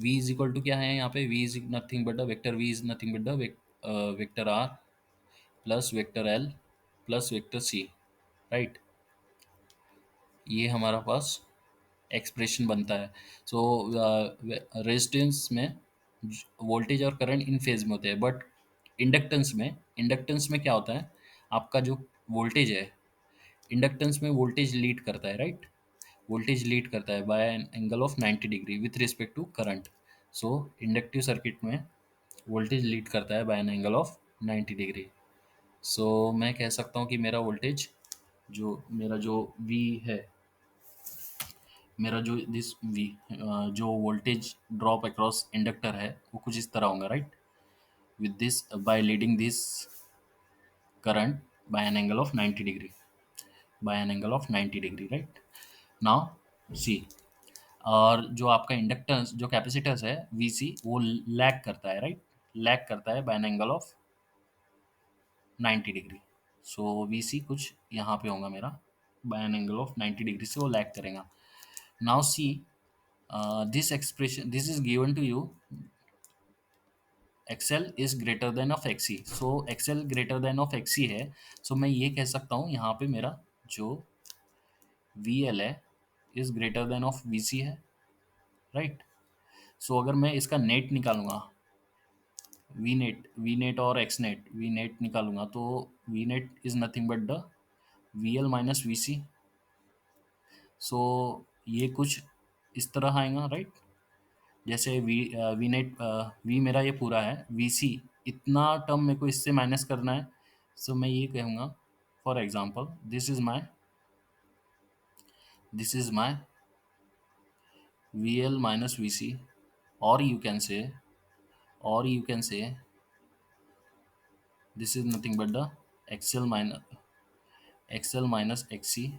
v is equal to क्या है यहाँ पे, v is nothing but the vector, v is nothing but the vector r plus vector l plus vector c, right? ये हमारा पास एक्सप्रेशन बनता है। सो रेजिस्टेंस में वोल्टेज और करंट इन फेज में होते हैं, बट इंडक्टेंस में क्या होता है, आपका जो वोल्टेज है, इंडक्टेंस में वोल्टेज लीड करता है, राइट? वोल्टेज लीड करता है by an angle of 90 degree with respect to current. So inductive circuit में वोल्टेज लीड करता है by an angle of 90 degree. So मैं कह सकता हूँ कि मेरा वोल्टेज, जो V है, मेरा जो दिस V जो वोल्टेज ड्रॉप अक्रॉस इंडक्टर है वो कुछ इस तरह होगा, right? With this by leading this current by an angle of 90 degree, by an angle of 90 degree, right? Now see, और जो आपका इंडक्टेंस जो कैपेसिटेंस है वीसी वो लैग करता है, राइट? लैग करता है by an angle of 90 degree. So VC कुछ यहाँ पे होगा मेरा, by an angle of 90 degree से वो लैग करेगा। Now see this expression, this is given to you, XL is greater than of XC. So XL greater than of XC है, सो मैं ये कह सकता हूँ यहाँ पे मेरा जो वी एल है is greater than of V C है, राइट? सो अगर मैं इसका नेट निकालूंगा, वी नेट और एक्स नेट, वी नेट निकालूंगा तो V net is nothing but the V L minus V C. So ये कुछ इस तरह आएगा, राइट? जैसे वी नेट वी मेरा ये पूरा है, वी सी इतना टर्म मेरे को इससे माइनस करना है। सो मैं ये कहूँगा, for example this is my V L minus V C, और यू कैन से और you can say this is nothing but the XL minus XC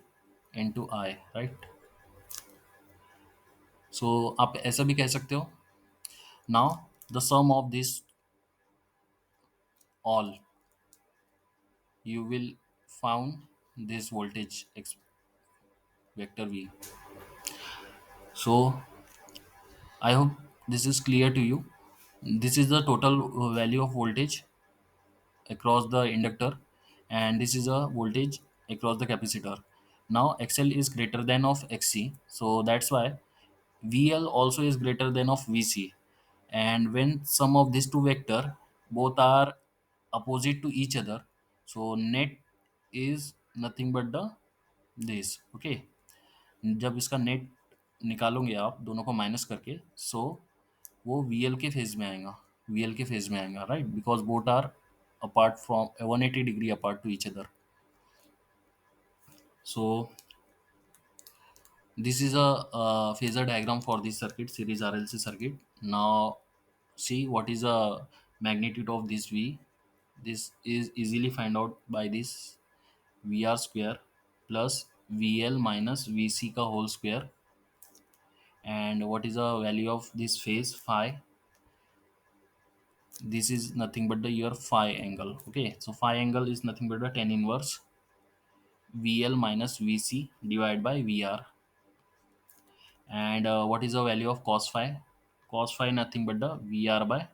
into I, right? So आप ऐसा भी कह सकते हो। Now the sum of this all you will found this voltage vector v. So I hope this is clear to you. This is the total value of voltage across the inductor, and this is a voltage across the capacitor. Now xl is greater than of xc, so that's why vl also is greater than of vc, and when sum of these two vector both are opposite to each other, so net is nothing but the this okay. जब इसका net निकालोगे आप दोनों को minus करके, सो वो V L के phase में आएगा, वीएल के फेज में आएगा, right, because both are apart from 180 degree apart to each other. So this is a phasor diagram for this circuit, series RLC circuit. Now see what is the magnitude of this V. This is easily find out by this VR square plus VL minus VC ka whole square. And what is the value of this phase phi? This is nothing but the your phi angle. Okay, so phi angle is nothing but the tan inverse VL minus VC divided by VR. And what is the value of cos phi? Cos phi nothing but the VR by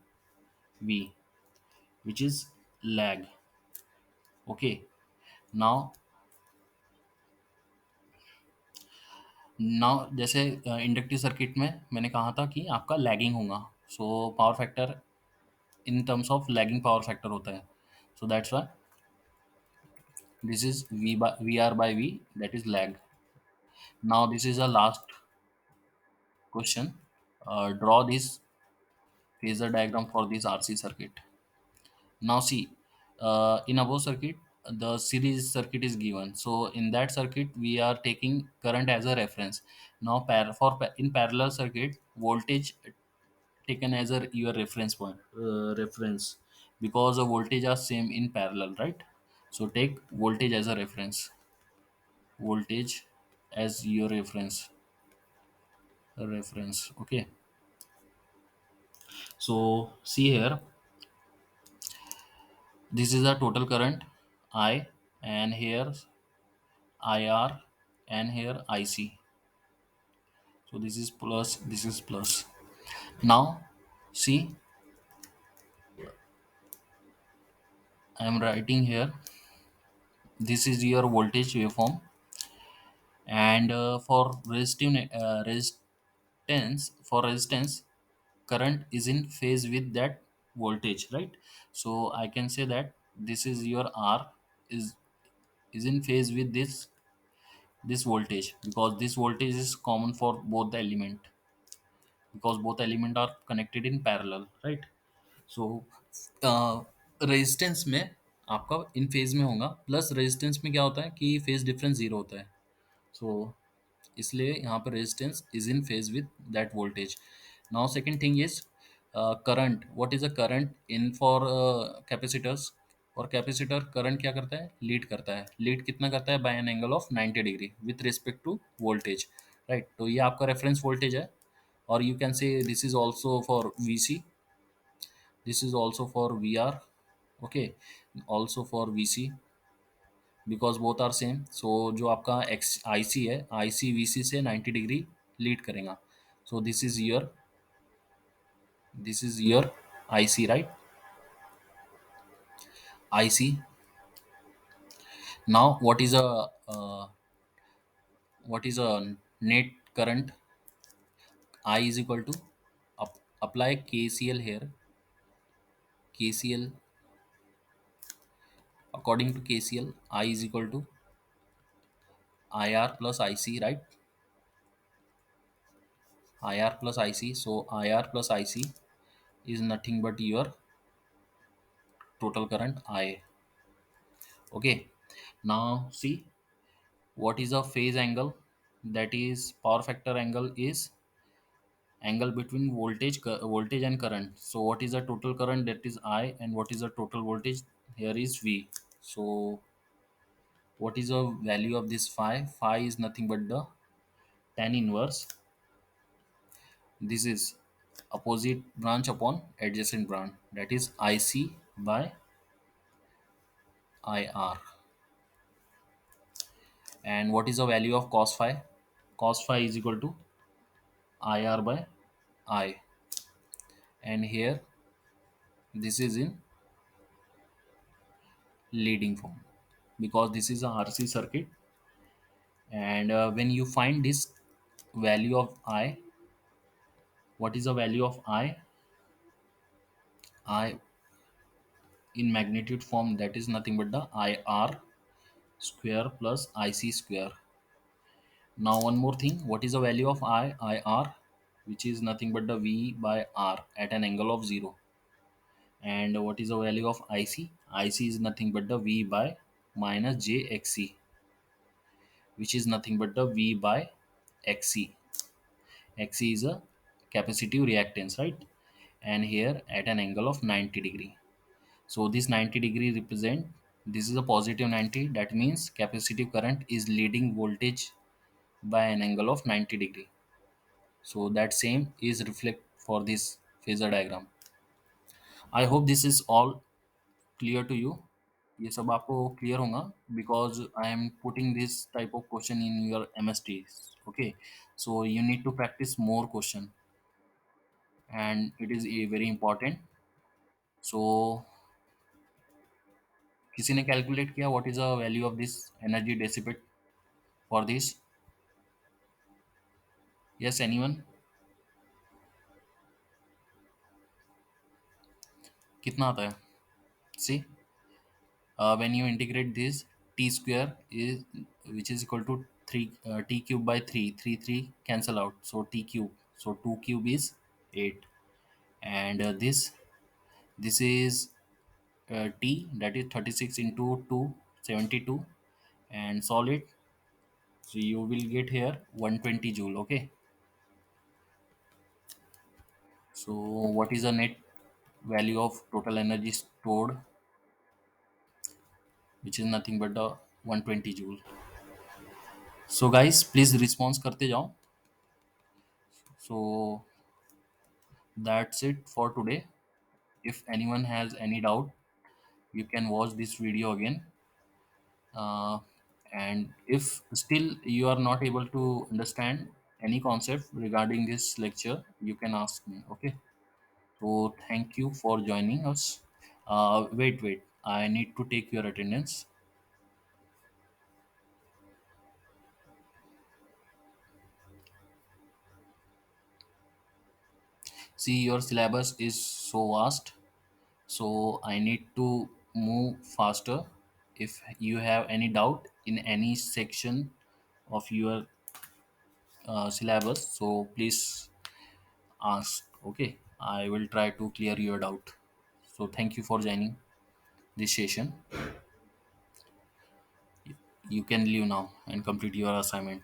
V, which is lag. Okay, now जैसे inductive circuit में मैंने कहा था कि आपका lagging होगा, so power factor in terms of lagging power factor होता है, so that's why this is V R by V, that is lag. Now this is a last question. Draw this phasor diagram for this RC circuit. Now see, in above circuit, the series circuit is given. So in that circuit, we are taking current as a reference. Now in parallel circuit, voltage taken as a your reference point, reference, because the voltage are same in parallel, right? So take voltage as a reference, voltage as your reference. Okay. So see here, this is the total current I, and here IR, and here IC. So this is plus, this is plus. Now see, I am writing here, this is your voltage waveform, and for resistance, current is in phase with that voltage, right? So I can say that this is your R is in phase with this voltage, because this voltage is common for both the element, because both element are connected in parallel, right? So resistance में आपका इन phase में होगा, plus resistance में क्या होता है कि phase difference zero होता है, सो इसलिए यहाँ पर resistance is in phase with that voltage. Now second thing is current. What is a current in for capacitors? और कैपेसिटर करंट क्या करता है, लीड करता है. लीड कितना करता है, by an angle of 90 degree with respect to voltage, right. तो ये आपका रेफरेंस वोल्टेज है. और you can say this is also for VC, this is also for VR. Okay, also for VC, because both are same. So जो आपका x IC है, IC VC से 90 degree lead करेगा. So this is your IC, right? IC. Now what is a net current? I is equal to apply KCL here. KCL, according to KCL, I is equal to IR plus IC, right? IR plus IC. So IR plus IC is nothing but your total current I. Okay. Now see what is a phase angle, that is power factor angle is angle between voltage and current. So what is the total current, that is I, and what is the total voltage, here is V. So what is the value of this phi? Phi is nothing but the tan inverse, this is opposite branch upon adjacent branch, that is IC by IR. And what is the value of cos phi? Cos phi is equal to IR by I. And here this is in leading form, because this is a RC circuit. And when you find this value of I, what is the value of I in magnitude form, that is nothing but the IR square plus IC square. Now one more thing, what is the value of IR, which is nothing but the V by R at an angle of 0. And what is the value of IC is nothing but the V by minus JXC, which is nothing but the V by XC. XC is a capacitive reactance, right? And here at an angle of 90 degree. So this 90 degree represent, this is a positive 90, that means capacitive current is leading voltage by an angle of 90 degree. So that same is reflect for this phasor diagram. I hope this is all clear to you. ये सब आपको clear होगा, because I am putting this type of question in your MST. Okay, so you need to practice more question, and it is very important. So किसी ने calculate किया what is the value of this energy dissipate for this? Yes, anyone? कितना आता है? सी, when you integrate this, t square is, which is equal to 3, t cube by 3, 3 3 cancel out, so t cube, so 2 cube is 8. And this is t, that is 36 into 2, 72. And solid, so you will get here 120 joule. Okay, so what is the net value of total energy stored, which is nothing but the 120 joule. So guys, please response करते जाओ. So that's it for today. If anyone has any doubt, you can watch this video again. uh, and if still you are not able to understand any concept regarding this lecture, you can ask me. Okay, so thank you for joining us. Wait, I need to take your attendance. See, your syllabus is so vast, so I need to move faster. If you have any doubt in any section of your syllabus, so please ask. Okay, I will try to clear your doubt. So thank you for joining this session. You can leave now and complete your assignment.